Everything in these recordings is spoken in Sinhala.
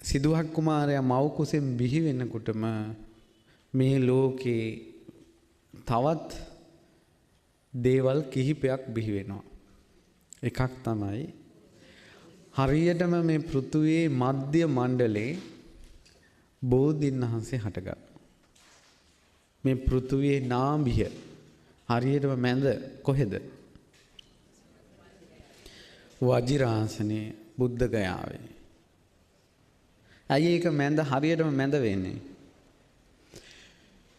සිදුහත් කුමාරයා මව් කුසෙන් බිහි වෙනකොටම මේ ලෝකේ තවත් දේවල් කිහිපයක් බිහි වෙනවා. එකක් තමයි හරියටම මේ පෘථුවියේ මධ්‍ය මණ්ඩලේ බෝධීන් වහන්සේ හටගන්නවා. මේ පෘථුවියේ නාභිය හරියටම මැද කොහෙද? වජිරාසනේ බුද්ධ ගයාවේ. ඇයි ඒක මැද හරියටම මැද වෙන්නේ?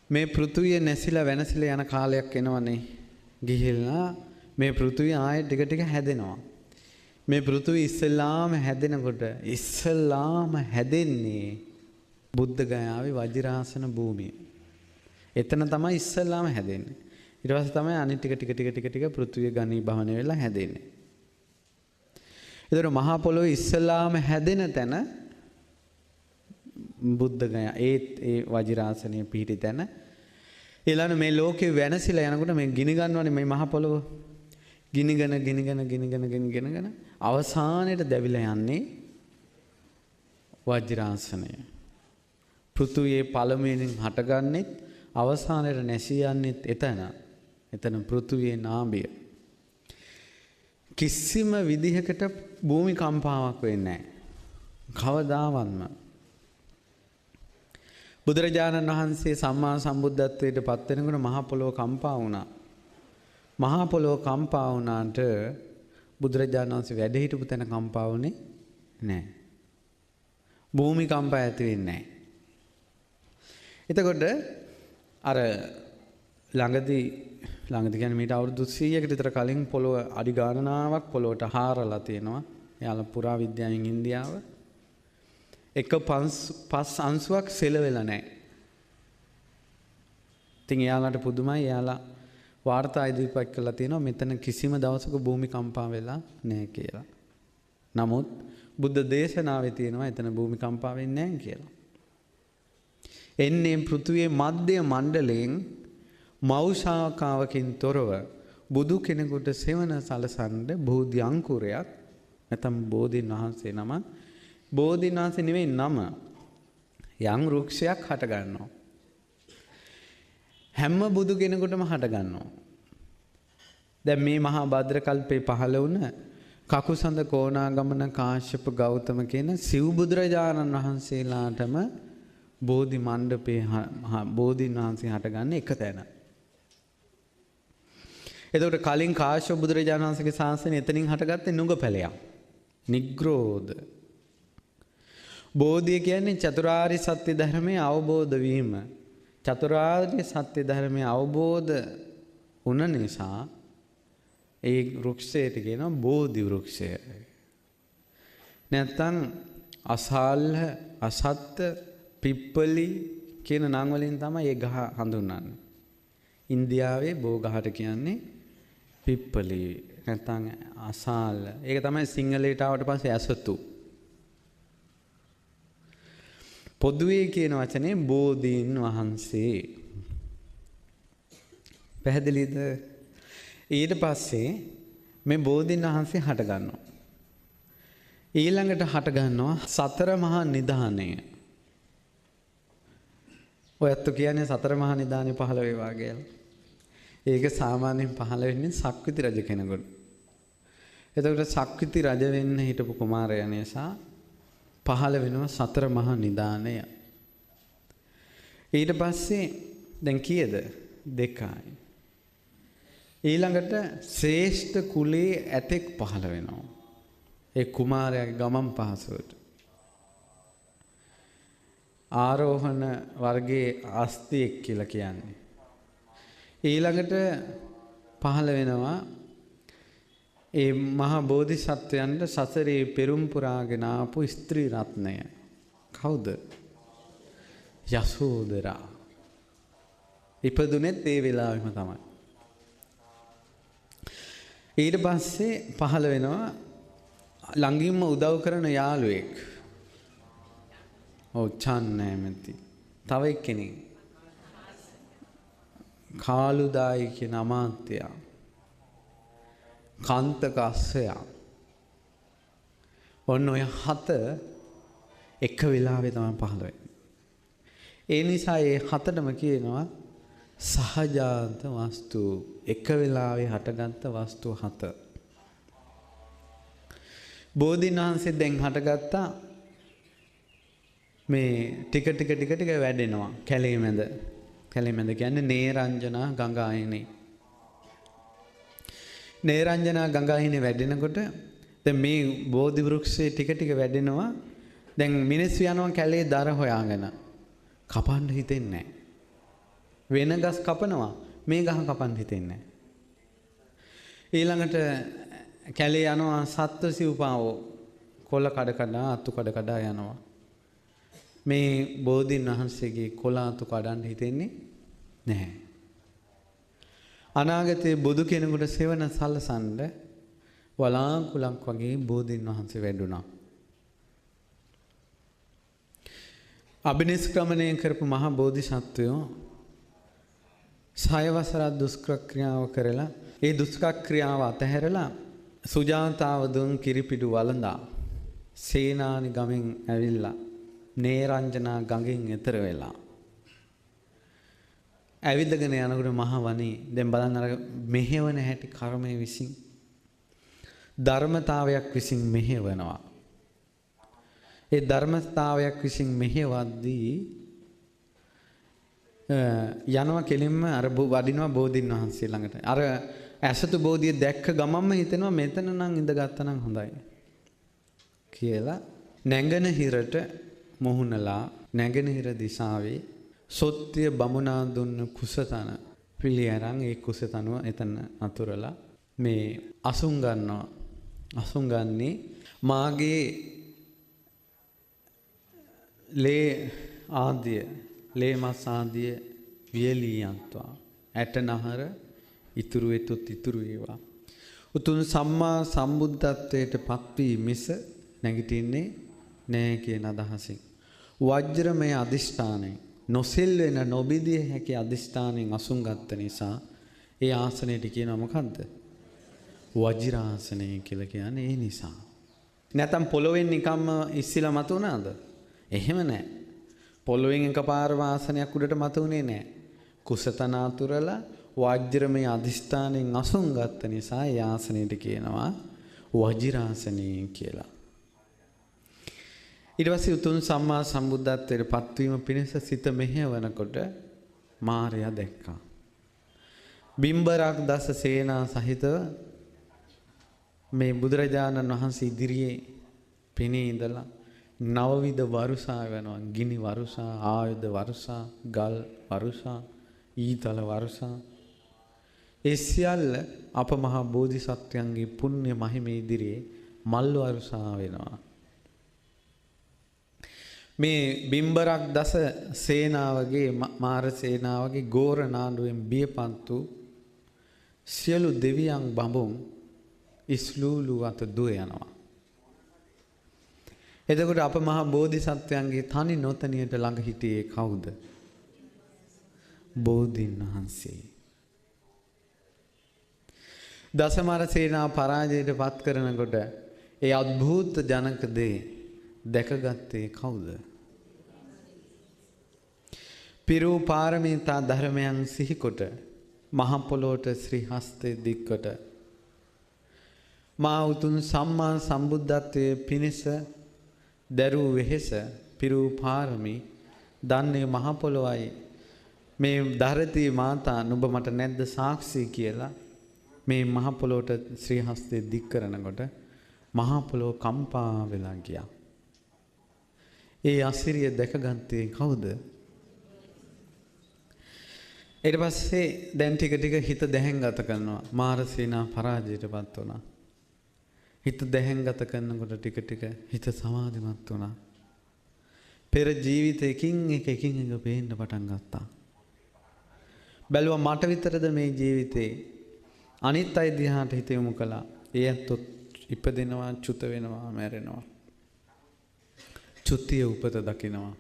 මේ පෘථුවිය නැසිලා වෙනසිලා යන කාලයක් එනවනේ. ගිහිල්ලා මේ පෘථුවිය ආයෙ ටික ටික හැදෙනවා. මේ පෘථුවිය ඉස්සෙල්ලාම හැදෙනකොට ඉස්සෙල්ලාම හැදෙන්නේ බුද්ධ ගයාවේ වජිරාසන භූමිය. එතන තමයි ඉස්සෙල්ලාම හැදෙන්නේ. ඊට පස්සේ තමයි අනිත් ටික පෘථුවිය ඝනීභවන වෙලා හැදෙන්නේ. ඒතර මහා පොළොවේ ඉස්සෙල්ලාම හැදෙන තැන බුද්ධ ගයා ඒ වජිරාසනයේ පිහිටි තැන. ඊළඟ මේ ලෝකේ වෙනසිලා යනකොට මේ ගිනි ගන්නවනේ මේ මහා පොළොව. ගිනිගෙන අවසානයේ දැවිලා යන්නේ වජිරාසනය. පෘථුවියේ පළමුවෙන් හටගන්නේ අවසානයේ නැසී යන්නේ එතන පෘථුවියේ නාභිය. කිසිම විදිහකට භූමි කම්පාවක් වෙන්නේ නැහැ. කවදාවත්ම. බුදුරජාණන් වහන්සේ සම්මා සම්බුද්ධත්වයට පත් වෙනකොට මහා පොළොව කම්පා වුණා. මහා පොළොව කම්පා වුණාට බුදුරජාණන් වහන්සේ වැඩ හිටපු තැන කම්පා වුණේ නැහැ. භූමි කම්පා ඇති වෙන්නේ නැහැ. එතකොට අර ළඟදී කියන්නේ මීට අවුරුදු 100කට විතර කලින් පොළොව අඩි ගණනාවක් පොළොවට හාරලා තියෙනවා. එයාලා පුරා විද්‍යාවෙන් ඉන්දියාව. එක පස් අංශුවක් සෙලවෙලා නැහැ. ඉතින් එයාලට පුදුමයි. එයාලා වාර්තා ඉදිරිපත් කළා තියෙනවා මෙතන කිසිම දවසක භූමි කම්පා වෙලා නැහැ කියලා. නමුත් බුද්ධ දේශනාවේ තියෙනවා එතන භූමි කම්පා වෙන්නේ නැහැ කියලා. එන්නේ පෘථුවියේ මධ්‍ය මණ්ඩලයෙන් මව් ශාඛාවකින් තොරව බුදු කෙනෙකුට සෙවන සලසන්න බෝධි අංකුරයක් නැත්නම් බෝධීන් වහන්සේ නම. බෝධීන් වහන්සේ නෙවෙයි නම. යම් වෘක්ෂයක් හට ගන්නවා. හැම බුදු කෙනෙකුටම හට ගන්නවා. දැන් මේ මහා භද්‍ර කල්පේ පහළ වුණ කකුසඳ කොණාගමන කාශ්‍යප ගෞතම කියන සිව් බුදුරජාණන් වහන්සේලාටම බෝධි මණ්ඩපේ බෝධීන් වහන්සේ හටගන්නේ එක තැන. එතකොට කලින් කාශ්‍යප බුදුරජාණන් වහන්සේගේ ශාසනය එතනින් හටගත්තේ නුගපැලයක්. නිග්‍රෝධ. බෝධිය කියන්නේ චතුරාර්ය සත්‍ය ධර්මයේ අවබෝධ වීම. චතුරාර්ය සත්‍ය ධර්මයේ අවබෝධ වුණ නිසා ඒ වෘක්ෂයට කියනවා බෝධි වෘක්ෂය. නැත්තම් අසාල්හ අසත්ත පිප්පලි කියන නම් වලින් තමයි ඒ ගහ හඳුන්වන්නේ. ඉන්දියාවේ බෝ ගහට කියන්නේ පිප්පලි නැත්තම් අසාල්. ඒක තමයි සිංහලයට ආවට පස්සේ ඇසතු. පොදුවේ කියන වචනේ බෝධීන් වහන්සේ. පැහැදිලිද? ඊට පස්සේ මේ බෝධීන් වහන්සේ හට ගන්නවා. ඊළඟට හට ගන්නවා සතර මහා නිධානය. ඔයත් කියන්නේ සතර මහා නිධානය පහළ වේවා කියලා. ඒක සාමාන්‍යයෙන් පහළ වෙන්නේ සක්විති රජ කෙනෙකුට. එතකොට සක්විති රජ වෙන්න හිටපු කුමාරයා නිසා පහළ වෙනවා සතර මහා නිධානය. ඊට පස්සේ දැන් කීයද? 2යි. ඊළඟට ශ්‍රේෂ්ඨ කුලයේ ඇතෙක් පහළ වෙනවා. ඒ කුමාරයාගේ ගමන් පහසුවට. ආරෝහණ වර්ගයේ අස්තියෙක් කියලා කියන්නේ. ඊළඟට පහළ වෙනවා ඒ මහා බෝධිසත්වයන්ට සසරේ පෙරම් පුරාගෙන ආපු ස්ත්‍රී රත්නය. කවුද? යසෝදරා. ඉපදුනේත් ඒ වෙලාවෙම තමයි. ඊට පස්සේ පහළ වෙනවා ළඟින්ම උදව් කරන යාළුවෙක්. ඔව් චන්නෑමැති. තව එක්කෙනෙක්. කාලුදායි කියන අමාත්‍යයා. කාන්තක අස්සයා. ඔන්න ඔය 7 එක වෙලාවේ තමයි පහළ වෙන්නේ. ඒ නිසා මේ හතටම කියනවා සහජාත වස්තු. එක වෙලාවේ හටගත්ත වස්තු හත. බෝධීන් වහන්සේ දැන් හටගත්තා මේ ටික වැඩෙනවා කැලේ මැද. කැලේ මැද කියන්නේ නේරංජනා ගංගායනේ. නේරංජනා ගංගායනේ වැඩෙනකොට දැන් මේ බෝධි වෘක්ෂයේ ටික වැඩෙනවා. දැන් මිනිස්සු යනවා කැලේ දර හොයාගෙන. කපන්න හිතෙන්නේ නැහැ. වෙන ගස් කපනවා. මේ ගහ කපන්න හිතෙන්නේ නැහැ. ඊළඟට කැලේ යනවා සත්ව සිව්පාවෝ කොළ කඩ අතු කඩ යනවා. මේ බෝධීන් වහන්සේගේ කොළ අතු කඩන්න හිතෙන්නේ නැහැ. අනාගතයේ බුදු කෙනෙකුට සෙවන සලසන්න වලාකුලක් වගේ බෝධීන් වහන්සේ වැඩුණා. අභිනිෂ්ක්‍රමණය කරපු මහා බෝධිසත්වයෝ 6 වසරක් දුෂ්කර ක්‍රියාව කරලා ඒ දුෂ්කර ක්‍රියාව අතහැරලා සුජාතාව දුන් කිරිපිඩු වළඳා සේනානි ගමෙන් ඇවිල්ලා නේරංජනා ගඟෙන් එතර වෙලා ඇවිදගෙන යනකොට මහ වනේ දැන් බලන්න අර මෙහෙවන හැටි කර්මයේ විසින් ධර්මතාවයක් විසින් මෙහෙවනවා. ඒ ධර්මතාවයක් විසින් මෙහෙවද්දී යනවා කෙලින්ම අර වඩිනවා බෝධීන් වහන්සේ ළඟට. අර ඇසතු බෝධිය දැක්ක ගමන්ම හිතෙනවා මෙතන නම් ඉඳගත්තා නම් හොඳයි කියලා නැගෙනහිරට මොහුනලා නැගෙනහිර දිශාවේ සොත්තිය බමුණා දුන්න කුසතන පිළි අරන් ඒ කුසතනුව එතන අතුරලා මේ අසුන් ගන්නවා. අසුන් ගන්නේ මාගේ ලේ ආදිය ලේ මස් ආදිය වියලියන්ත්වා ඇටනහර ඉතුරු වෙතොත් ඉතුරු වේවා. උතුම් සම්මා සම්බුද්ධත්වයට පත්වී මිස නැගිටින්නේ නෑ කියන අදහසින් වජ්‍රමය අදිෂ්ඨානයෙන් නොසෙල් වෙන නොබිදිය හැකි අදිෂ්ඨානයෙන් අසුන් ගත්ත නිසා ඒ ආසනයට කියනවා මොකද්ද? වජිරාසනය කියලා කියන්නේ ඒ නිසා. නැතම් පොළොවෙන් නිකම්ම ඉස්සිලා මතුණාද? එහෙම නෑ. පොළොවෙන් එකපාර ආසනයක් උඩට මතුනේ නෑ. කුසතන අතුරලා වජ්‍රමය අදිෂ්ඨානයෙන් අසුන් ගත්ත නිසා ඒ ආසනයට කියනවා වජිරාසනය කියලා. ඊට පස්සේ උතුම් සම්මා සම්බුද්ධත්වයට පත්වීම පිණිස සිත මෙහෙවනකොට මාරයා දැක්කා. බිම්බරක් දස සේනා සහිතව මේ බුදුරජාණන් වහන්සේ ඉදිරියේ පෙනී ඉඳලා නවවිධ වරුසා වෙනවා. ගිනි වරුසා, ආයුධ වරුසා, ගල් වරුසා, ඊතල වරුසා. ඒ සියල්ල අප මහා බෝධිසත්වයන්ගේ පුණ්‍ය මහිමේ ඉදිරියේ මල් වරුසා වෙනවා. මේ බිම්බරක් දස සේනාවගේ මාර සේනාවගේ ගෝර නාඩුවෙන් බියපත් වූ සියලු දෙවියන් බඹුන් ඉස්ලූලු අත දුව යනවා. එතකොට අප මහා බෝධිසත්වයන්ගේ තනි නොතනියට ළඟ හිටියේ කවුද? බෝධීන් වහන්සේ. දසමර සේනාව පරාජයට පත් කරනකොට ඒ අద్භූත ජනක දේ දැකගත්තේ කවුද? පිරූ පාරමිතා ධර්මයන් සිහිකොට මහ පොළොවට ශ්‍රී හස්තේ දික්කොට මා උතුම් සම්මා සම්බුද්ධත්වයේ පිණිස දරූ වෙහෙස පිරූ පාරමි දන්නේ මහ පොළොවයි මේ ධරතී මාතා නුඹ මට නැද්ද සාක්ෂි කියලා මේ මහ පොළොවට ශ්‍රී හස්තේ දික් කරනකොට මහ පොළොව කම්පා වෙලා ගියා. ඒ අසිරිය දැකගත්තේ කවුද? ඊට පස්සේ දැන් ටික හිත දැහැන්ගත කරනවා. මාර සේනා පරාජයටපත් වුණා. හිත දැහැන්ගත කරනකොට ටික හිත සමාධිමත් වුණා. පෙර ජීවිතයකින් එක පේන්න පටන් ගත්තා. බැලුවා මට විතරද මේ ජීවිතේ? අනිත් අය දිහාට හිත යොමු කළා. ඒ ඇත්තොත් ඉපදෙනවා, චුත වෙනවා, මැරෙනවා. චුතිය උපත දකිනවා.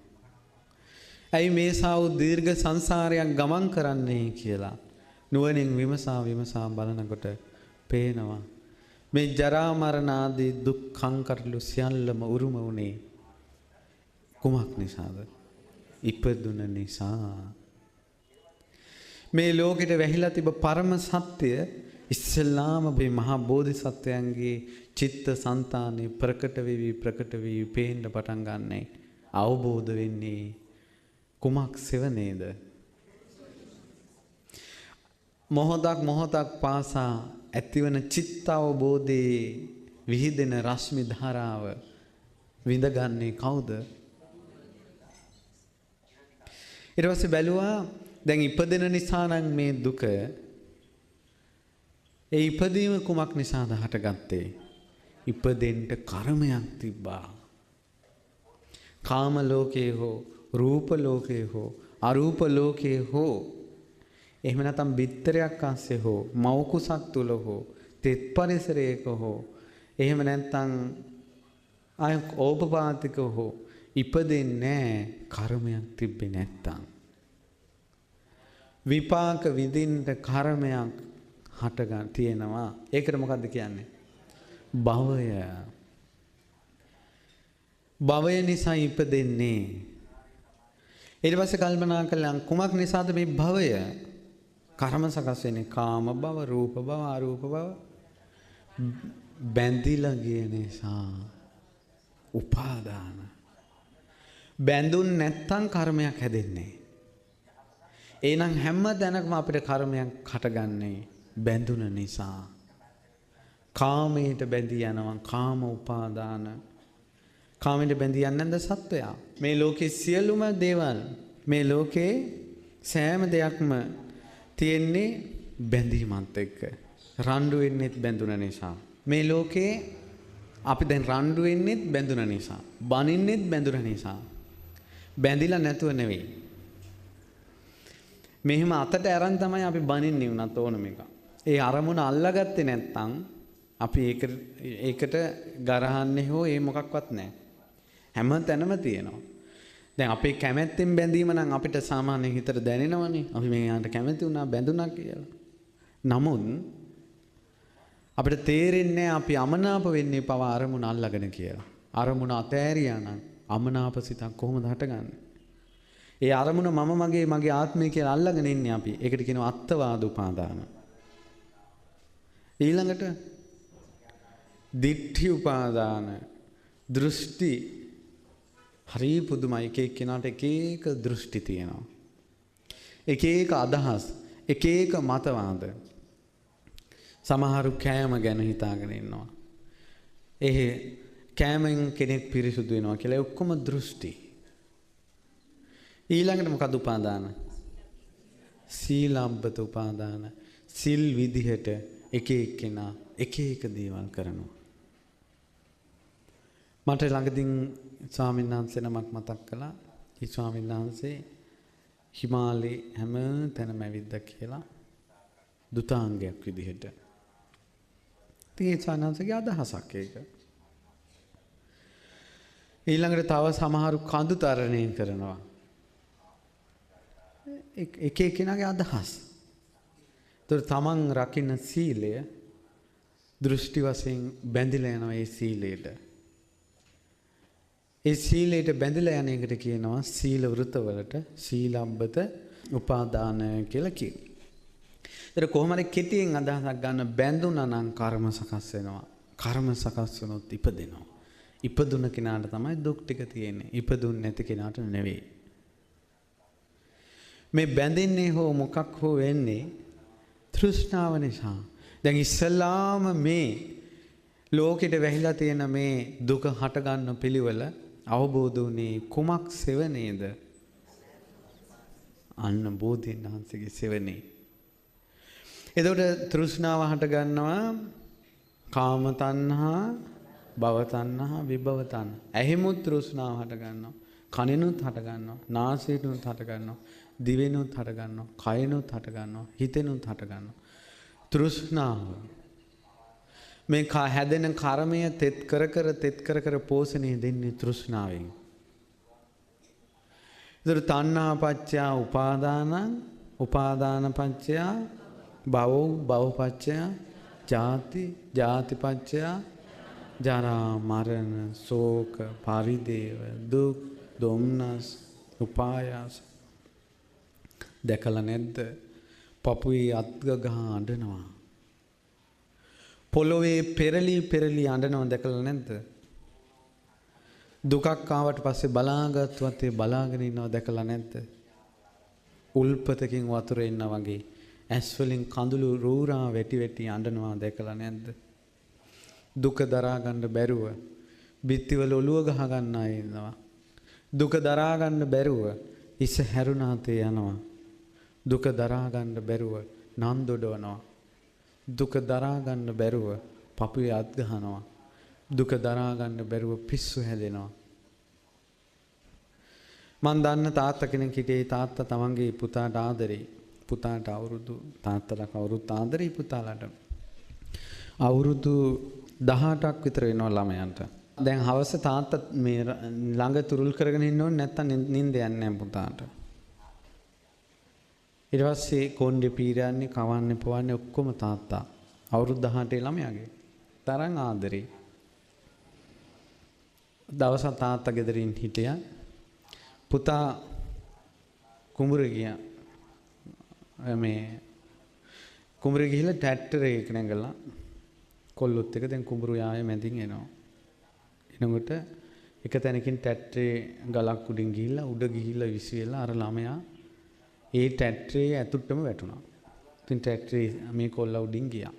ඇයි මේ සා වූ දීර්ඝ සංසාරයක් ගමන් කරන්නේ කියලා නුවණින් විමසා බලනකොට පේනවා මේ ජරා මරණ ආදී දුක් කංකරළු සියල්ලම උරුම වුණේ කුමක් නිසාද? ඉපදුන නිසා. මේ ලෝකෙට වැහිලා තිබ පරම සත්‍ය ඉස්සෙල්ලාම මේ මහා බෝධිසත්වයන්ගේ චිත්ත සංතානේ ප්‍රකට වෙවි පේන්න පටන් ගන්නයි. අවබෝධ වෙන්නේ කුමක් සෙවනේද? මොහොතක් පාසා ඇතිවන චිත්ත අවබෝධයේ විහිදෙන රශ්මි ධාරාව විඳගන්නේ කවුද? ඊට පස්සේ බැලුවා දැන් ඉපදෙන නිසා නම් මේ දුක ඒ ඉපදීම කුමක් නිසාද හටගත්තේ? ඉපදෙන්න කර්මයක් තිබ්බා. කාම ලෝකේ හෝ රූප ලෝකේ හෝ අරූප ලෝකේ හෝ එහෙම නැත්නම් බිත්තරයක් අස්සේ හෝ මව් කුසක් තුල හෝ තෙත් පරිසරයක හෝ එහෙම නැත්නම් අය ඕපපාතික හෝ ඉපදෙන්නේ කර්මයක් තිබ්බේ නැත්තම්. විපාක විඳින්න කර්මයක් හටගන්න තියෙනවා. ඒකට මොකද්ද කියන්නේ? භවය. භවය නිසා ඉපදෙන්නේ. ඊට පස්සේ කල්පනා කළා කුමක් නිසාද මේ භවය? කර්ම සකස් වෙන්නේ කාම භව, රූප භව, අරූප භව. බැඳිලා ගිය නිසා. උපාදාන. බැඳුන් නැත්තම් කර්මයක් හැදෙන්නේ. එහෙනම් හැම දැනකම අපිට කර්මයක් හටගන්නේ බැඳුන නිසා. කාමයට බැඳී යනවා කාම උපාදාන. කාමයට බැඳී යන්නේ නැද්ද සත්වයා? මේ ලෝකේ සියලුම දේවල් මේ ලෝකේ සෑම දෙයක්ම තියෙන්නේ බැඳීමත් එක්ක. රණ්ඩු වෙන්නෙත් බැඳුන නිසා. මේ ලෝකේ අපි දැන් රණ්ඩු වෙන්නෙත් බැඳුන නිසා. බනින්නෙත් බැඳුන නිසා. බැඳිලා නැතුව නෙවෙයි. මෙහෙම අතට අරන් තමයි අපි බනින්නේ උනත් ඕනම එක. ඒ අරමුණ අල්ලාගත්තේ නැත්නම් අපි ඒකට ගරහන්නේ හෝ ඒ මොකක්වත් නැහැ. හැම තැනම තියෙනවා. දැන් අපේ කැමැත්තෙන් බැඳීම නම් අපිට සාමාන්‍යයෙන් හිතට දැනෙනවනේ. අපි මේකට කැමැති වුණා බැඳුණා කියලා. නමුත් අපිට තේරෙන්නේ අපි අමනාප වෙන්නේ පවා අරමුණ අල්ලාගෙන කියලා. අරමුණ අතෑරියා නම් අමනාප සිතක් කොහොමද හටගන්නේ? ඒ අරමුණ මගේ ආත්මය කියලා අල්ලාගෙන ඉන්නේ අපි. ඒකට කියනවා අත්වාද උපාදාන. ඊළඟට දිට්ඨි උපාදාන, දෘෂ්ටි. හරි පුදුමයි. එක එක්කෙනාට එක එක දෘෂ්ටි තියෙනවා. එක එක අදහස්, එක එක මතවාද. සමහරු කෑම ගැන හිතාගෙන ඉන්නවා. කෑමෙන් කෙනෙක් පිරිසුදු වෙනවා කියලා ඔක්කොම දෘෂ්ටි. ඊළඟට මොකද උපාදාන? සීලබ්බත උපාදාන. සිල් විදිහට එක එක්කෙනා එක එක දේවල් කරනවා. මට ළඟදීන් ස්වාමීන් වහන්සේ නමක් මතක් කළා. ඒ ස්වාමීන් වහන්සේ හිමාලයේ හැම තැනම ඇවිද්දා කියලා දුතාංගයක් විදිහට. ඒ ස්වාමීන් අදහසක් ඒක. ඊළඟට තව සමහරු කඳු තරණය කරනවා. එක එක්කෙනාගේ අදහස්. ඒතර තමන් රකින්න සීලය දෘෂ්ටි වශයෙන් බැඳිලා යනවා ඒ සීලයට. ඒ සීලයට බැඳිලා යන එකට කියනවා සීල වෘතවලට සීලබ්බත උපාදාන කියලා කියනවා. ඒතර කොහොමද කෙටියෙන් අදහසක් ගන්න බැඳුනා නම් කර්ම සකස් වෙනවා. කර්ම සකස් වුණොත් ඉපදෙනවා. ඉපදුන කෙනාට තමයි දුක් ටික තියෙන්නේ. ඉපදුන් නැති කෙනාට නෙවෙයි. මේ බැඳෙන්නේ හෝ මොකක් හෝ වෙන්නේ තෘෂ්ණාව නිසා. දැන් ඉස්සල්ලාම මේ ලෝකෙට වැහිලා තියෙන මේ දුක හට ගන්න පිළිවෙල අවබෝධ වුණේ කුමක් සෙවණේද? අන්න බෝධීන් වහන්සේගේ සෙවණේ. එතකොට තෘෂ්ණාව හට ගන්නවා කාම තණ්හා, භව තණ්හා, විභව තණ්හා. ඇහිමුත් තෘෂ්ණාව හට ගන්නවා. කනිනුත් හට ගන්නවා. නාසයෙන්ුත් හට ගන්නවා. දිවෙනුත් හට ගන්නවා. කයනුත් හට ගන්නවා. හිතෙනුත් හට ගන්නවා. තෘෂ්ණාව මේ හැදෙන කර්මය තෙත් කර කර පෝෂණය දෙන්නේ තෘෂ්ණාවෙන්. ඒතර තණ්හා පච්චය උපාදානං, උපාදාන පච්චය භවෝ, භව පච්චය ජාති, ජාති පච්චය ජරා මරණ ශෝක පරිදේව දුක් දුම්නස්, උපායාස දැකලා නැද්ද? පපුවේ අත්ග ගහ අඬනවා. පොළොවේ පෙරලි අඬනවා දැකලා නැද්ද? දුකක් ආවට පස්සේ බලාගත්වත් ඒ බලාගෙන ඉන්නවා දැකලා නැද්ද? උල්පතකින් වතුර එන්න වගේ ඇස් වලින් කඳුළු රූරා වැටි අඬනවා දැකලා නැද්ද? දුක දරා ගන්න බැරුව බිත්තිවල ඔළුව ගහ ගන්න අය ඉන්නවා. දුක දරා ගන්න බැරුව ඉස හැරුණාතේ යනවා. දුක දරා ගන්න බැරුව නන් දොඩවනවා. දුක දරා ගන්න බැරුව පපුවේ අත් ගහනවා. දුක දරා ගන්න බැරුව පිස්සු හැදෙනවා. මන් දන්න තාත්තා කෙනෙක් හිටියේ. තාත්තා තමන්ගේ පුතාට ආදරේ. පුතාට අවුරුදු තාත්තලා කවුරුත් ආදරේ පුතාලට. අවුරුදු 18ක් විතර වෙනවා ළමයන්ට. දැන් හවස තාත්තා මේ ළඟ තුරුල් කරගෙන ඉන්න ඕනේ නැත්තම් නිින්ද යන්නේ නැහැ පුතාට. ඊට පස්සේ කොණ්ඩේ පීරන්නේ කවන්නේ පොවන්නේ ඔක්කොම තාත්තා. අවුරුදු 18 ළමයාගේ. තරම් ආදරේ. දවසක් තාත්තා ගෙදරින් හිටියා. පුතා කුඹුරේ ගියා. මේ කුඹුරේ ගිහිල්ලා ට්‍රැක්ටර් එක නැගලා කොල්ලොත් එක දැන් කුඹුරු යාය මැදින් එනවා. එනකොට එක තැනකින් ට්‍රැක්ටරේ ගලක් උඩින් ගිහිල්ලා උඩ ගිහිල්ලා විසිලා අර ළමයා ඒ ට්‍රැක්ටරේ ඇතුළටම වැටුණා. ඉතින් ට්‍රැක්ටරේ මේ කොල්ලා උඩින් ගියා.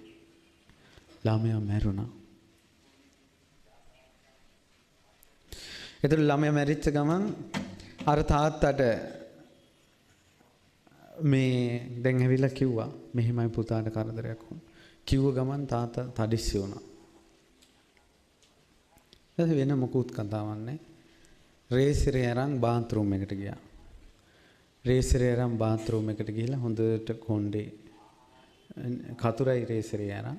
ළමයා මැරුණා. ඒතර ළමයා මැරිච්ච ගමන් අර තාත්තට මේ දැන් ඇවිල්ලා කිව්වා මෙහෙමයි පුතාට කරදරයක් වුණා. කිව්ව ගමන් තාත්තා තඩිස්සි වුණා. ඊට වෙන මොකුත් කතාවක් නැහැ. රේසරේ අරන් බාත්රූම් එකට ගියා. රේසරේ අරන් බාත්රූම් එකට ගිහිල්ලා හොඳට කොණ්ඩේ කතුරයි රේසරේ අරන්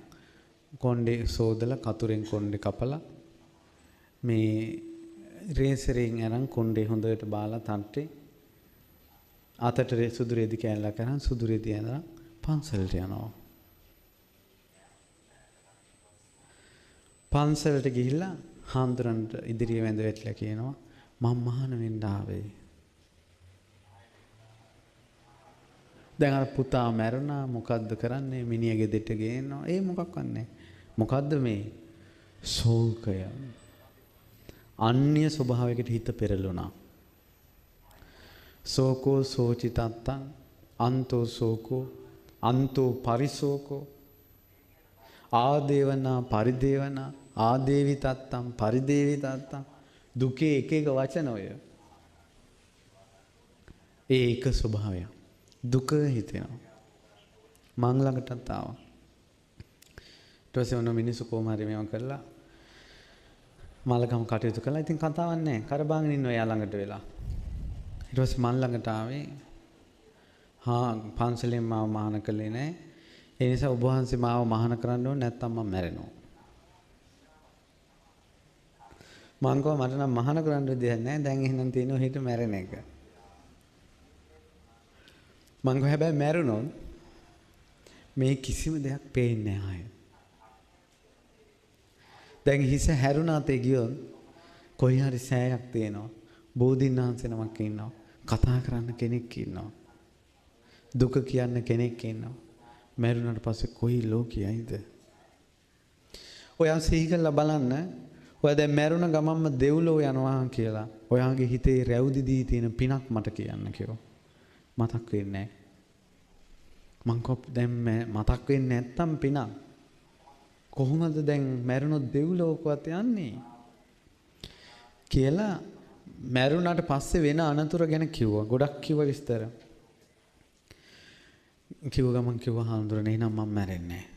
කොණ්ඩේ සෝදලා කතුරෙන් කොණ්ඩේ කපලා මේ රේසරෙන් අරන් කොණ්ඩේ හොඳට බාලා තට්ටේ අතට සුදු රෙදි කෑල්ලක් අරන් සුදු රෙදි ඇඳලා පන්සලට යනවා. පන්සලට ගිහිල්ලා හාමුදුරන්ට ඉදිරියේ වැඳ වැටලා කියනවා මම මහාන වෙන්න ආවේ. දැන් අර පුතා මැරුණා මොකද්ද කරන්නේ? මිනිහ ගෙදරට ගේනවා. ඒ මොකක්වත් නැහැ. මොකද්ද මේ? ශෝකය. අන්‍ය ස්වභාවයකට හිත පෙරළුණා. සෝකෝ සෝචිතත්තං අන්තෝ සෝකෝ අන්තෝ පරිසෝකෝ ආදේවනා පරිදේවනා ආදේවි තත්තං පරිදේවි තත්තං දුකේ එක එක වචන ඔය. ඒ එක ස්වභාවය. දුක හිතෙනවා. මං ළඟටත් ආවා. ඊට පස්සේ ඔන්න මිනිස්සු කොහොම හරි මේව කරලා මලකම් කටයුතු කළා. ඉතින් කතාවක් නැහැ. කරබාගෙන ඉන්න ඔයා ළඟට වෙලා. ඊට පස්සේ මන් ළඟට ආවේ. පන්සලෙන් මාව මහාන කළේ නැහැ. ඒ නිසා ඔබ වහන්සේ මාව මහාන කරන්න ඕනේ නැත්නම් මම මැරෙනවා. මං කව මට නම් මහාන කරන්න දෙයක් නැහැ. දැන් එහෙනම් තියෙනවා හිත මැරෙන එක. මං කව හැබැයි මැරුණොත් මේ කිසිම දෙයක් පේන්නේ නැහැ. දැන් හිස හැරුණාතේ ගියොත් කොයි හරි සෑයක් තියෙනවා. බෝධින්වහන්සේ නමක් ඉන්නවා. කතා කරන්න කෙනෙක් ඉන්නවා. දුක කියන්න කෙනෙක් ඉන්නවා. මැරුණාට පස්සේ කොයි ලෝකයයිද? ඔයා සිහි කරලා බලන්න. ඔයා දැන් මැරුණ ගමන්ම දෙව්ලොව යනවා කියලා. ඔයාගේ හිතේ රැවුදිදී තියෙන පිනක් මට කියන්න කිව්වා. මතක් වෙන්නේ නැහැ. මං කොප් දැන් මතක් වෙන්නේ නැත්තම් පිනක්. කොහොමද දැන් මැරුණොත් දෙව්ලොවකවත් යන්නේ? කියලා මැරුණාට පස්සේ වෙන අනතුරු ගැන කිව්වා. ගොඩක් කිව්වා විස්තර. කිව්ව ගමන් කිව්වා හාමුදුරනේ එහෙනම් මම මැරෙන්නේ නැහැ.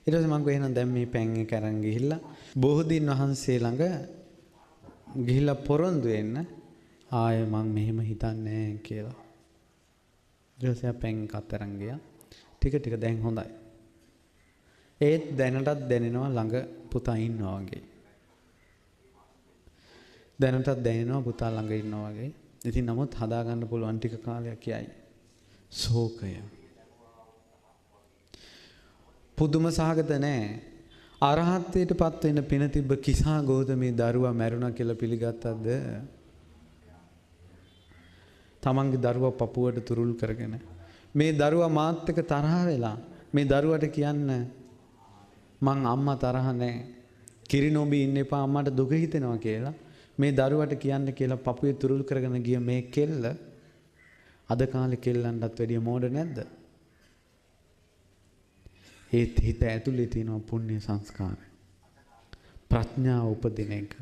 ඊට පස්සේ මං කිව්වා එහෙනම් දැන් මේ පැන් එක අරන් ගිහිල්ලා බෝධීන් වහන්සේ ළඟ ගිහිල්ලා පොරොන්දු වෙන්න ආයෙ මං මෙහෙම හිතන්නේ නැහැ කියලා. ඊට පස්සේ පැන් එකත් අරන් ගියා. ටික දැන් හොඳයි. ඒත් දැනටත් දැනෙනවා ළඟ පුතා ඉන්නවා වගේ. දැනටත් දැනෙනවා පුතා ළඟ ඉන්නවා වගේ. ඉතින් නමුත් හදාගන්න පුළුවන් ටික කාලයක් යයි. ශෝකය. පුදුම සහගත නෑ. අරහත්ත්වයට පත් වෙන්න පින තිබ්බ කිසා ගෝතමී දරුවා මැරුණා කියලා පිළිගත්තද? තමන්ගේ දරුවා පපුවට තුරුල් කරගෙන මේ දරුවා මාත් එක්ක තරහ වෙලා මේ දරුවට කියන්න මං අම්මා තරහ නැහැ. කිරි නොබී ඉන්න එපා අම්මට දුක හිතෙනවා කියලා මේ දරුවට කියන්න කියලා පපුවේ තුරුල් කරගෙන ගිය මේ කෙල්ල අද කාලේ කෙල්ලන්ටත් වැඩිය මෝඩ නැද්ද? ඒත් හිත ඇතුලේ තියෙන පුණ්‍ය සංස්කාරය. ප්‍රඥාව උපදින එක.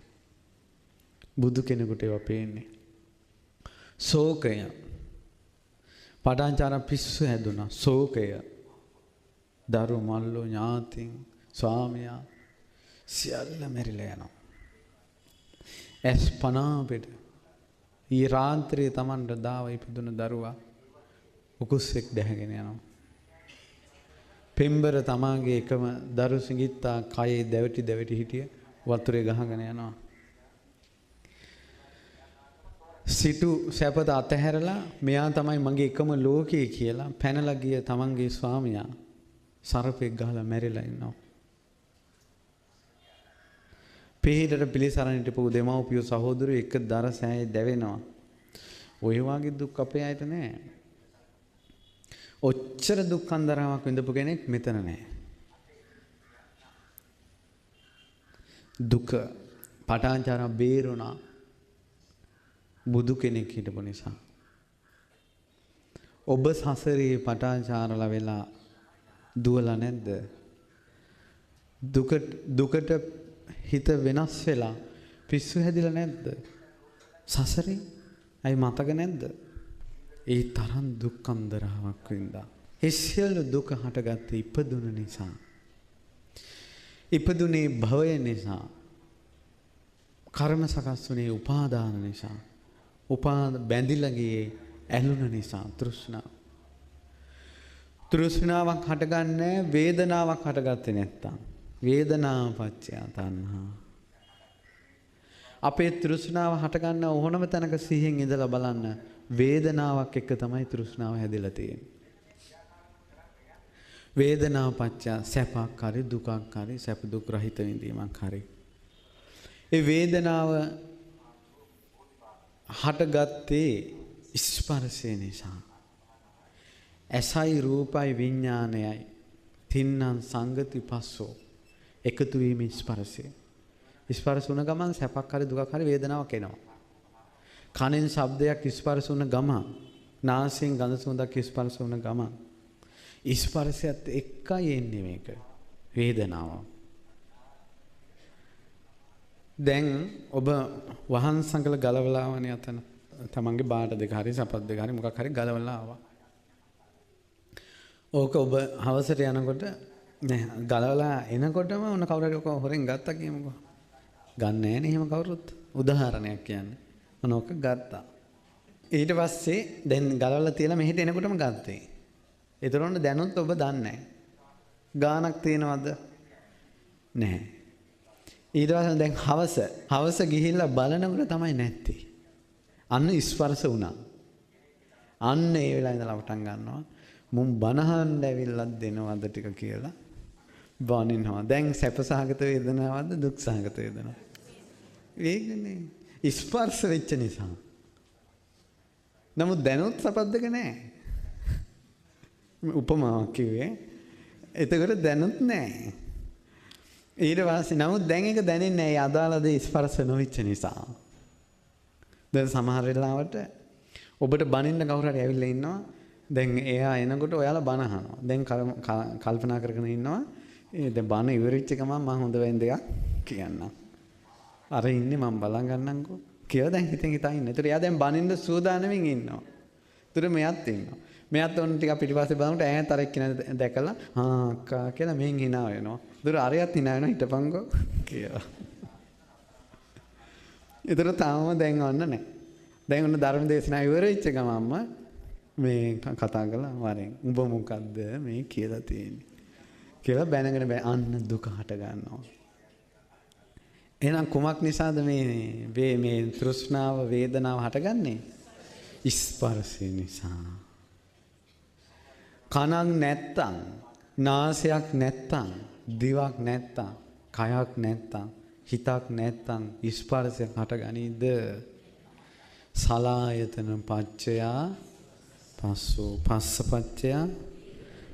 බුදු කෙනෙකුට ඒවා පේන්නේ. ශෝකය. පඩාංචාර පිස්සු හැදුනා. ශෝකය. දරු මල්ලෝ ඥාතින් ස්වාමියා සියල්ල මැරිලා යනවා. ඇස් පනා පිට. ඊ රාත්‍රියේ Tamanට දාව ඉපදුන දරුවා උකුස්සෙක් දැහැගෙන යනවා. පෙම්බර තමාගේ එකම දරු සිඟිත්තා කයේ දැවටි හිටිය වතුරේ ගහගෙන යනවා. සිටු සැපත අතහැරලා මෙයා තමයි මගේ එකම ලෝකයේ කියලා පැනලා ගිය තමන්ගේ ස්වාමියා සරපෙක් ගහලා මැරිලා ඉන්නවා. පිළිහිටට පිළිසරණ හිටපු දෙමව්පියෝ සහෝදරයෝ එක දර සෑයේ දැවෙනවා. ඔය වගේ දුක් අපේ අයට නෑ. ඔච්චර දුක් අන්දරාවක් විඳපු කෙනෙක් මෙතන නෑ. දුක පටාංචාරා බේරුණා බුදු කෙනෙක් හිටපු නිසා. ඔබ සසරේ පටාංචාරලා වෙලා දුවලා නැද්ද? දුකට හිත වෙනස් වෙලා පිස්සු හැදිලා නැද්ද? සසරේ අයි මතක නැද්ද? ඒ තරම් දුක් අන්දරාවක් වින්දා. ඒ සියලු දුක හටගත්තේ ඉපදුන නිසා. ඉපදුනේ භවය නිසා. කර්ම සකස් වුණේ උපාදාන නිසා. බැඳිලා ගියේ ඇලුන නිසා තෘෂ්ණාව. තෘෂ්ණාවක් හටගන්නේ වේදනාවක් හටගත්තේ නැත්තම්. වේදනාව පත්‍ය තණ්හා. අපේ තෘෂ්ණාව හටගන්න ඕනම තැනක සිහියෙන් ඉඳලා බලන්න වේදනාවක් එක්ක තමයි තෘෂ්ණාව හැදිලා තියෙන්නේ. වේදනාව පත්‍ය සැපක් හරි දුකක් හරි සැප දුක් රහිත විඳීමක් හරි. ඒ වේදනාව හටගත්තේ ස්පර්ශය නිසා. ඇසයි රූපයි විඥානයයි තින්නම් සංගති පස්සෝ එකතු වීම ස්පර්ශය. ස්පර්ශ වුණ ගමන් සැපක් හරි දුකක් හරි වේදනාවක් එනවා. කනෙන් ශබ්දයක් ස්පර්ශ වුණ ගමන් නාසයෙන් ගඳ සුවඳක් ස්පර්ශ වුණ ගමන් ස්පර්ශයත් එක්කයි එන්නේ මේක වේදනාව. දැන් ඔබ වහන් සංකල ගලවලා ආවනේ අතන. තමන්ගේ බාට දෙක හරි සපත් දෙක හරි මොකක් හරි ගලවලා ආවා. ඕක ඔබ හවසට යනකොට නෑ ගලවලා එනකොටම ඔන්න කවුරු හරි ඔක හොරෙන් ගත්තා කියමුකෝ. ගන්න නෑනේ එහෙම කවුරුත්. උදාහරණයක් කියන්නේ. ඔන්න ඕක ගත්තා. ඊට පස්සේ දැන් ගලවලා තියලා මෙහෙට එනකොටම ගත්තේ. ඒතරොන්න දැනුත් ඔබ දන්නේ ගානක් තියෙනවද? නැහැ. ඊට පස්සේ දැන් හවස ගිහිල්ලා බලනකොට තමයි නැත්තේ. අන්න ස්පර්ශ වුණා. අන්න ඒ වෙලාවේ ඉඳලා පටන් ගන්නවා. මුන් බනහන්න ඇවිල්ලා දෙනවද ටික කියලා බනිනවා. දැන් සැපසහගත වේදනාවක්ද දුක්සහගත වේදනාවක්? වේගනේ. ස්පර්ශ වෙච්ච නිසා. නමුත් දැනුත් සපත් දෙක නැහැ. උපමාවක් කිව්වේ. එතකොට දැනුත් නැහැ. ඊට පස්සේ නමුත් දැන් එක දැනෙන්නේ නැහැ. අදාළ දේ ස්පර්ශ නොවිච්ච නිසා. දැන් සමහර වෙලාවට ඔබට බනින්න කවුරු හරි ඇවිල්ලා ඉන්නවා. දැන් එයා එනකොට ඔයාලා බන අහනවා. දැන් කල්පනා කරගෙන ඉන්නවා. දැන් බන ඉවරෙච්ච ගමන් මම හොඳ වෙන දෙයක් කියන්නම්. අර ඉන්නේ මම බලන් ගන්නම්කෝ. කියලා දැන් හිතෙන් හිතා ඉන්නේ. ඒතර එයා දැන් බනින්න සූදානමින් ඉන්නවා. ඒතර මෙයාත් ඉන්නවා. මෙයාත් ඔන්න ටික පිටිපස්සේ බලනකොට ඈත අර එක්කිනා දැකලා අක්කා කියලා මෙන් hina වෙනවා. ඒතර අරයත් hina වෙනවා හිටපන්කෝ කියලා. ඒතර තාම දැන් ඔන්න නැහැ. දැන් ඔන්න ධර්ම දේශනා ඉවරෙච්ච ගමන්ම මේ කතා කළා වරෙන් උඹ මොකද්ද මේ කියලා තියෙන්නේ කියලා බැනගෙන අන්න දුක හට ගන්නවා. එහෙනම් කුමක් නිසාද මේ තෘෂ්ණාව වේදනාව හටගන්නේ? ස්පර්ශය නිසා. කනක් නැත්තම්, නාසයක් නැත්තම්, දිවක් නැත්තම්, කයක් නැත්තම්, හිතක් නැත්තම් ස්පර්ශය හටගනීද? සලායතන පච්චයා පස්සෝ පස්ස පච්චයා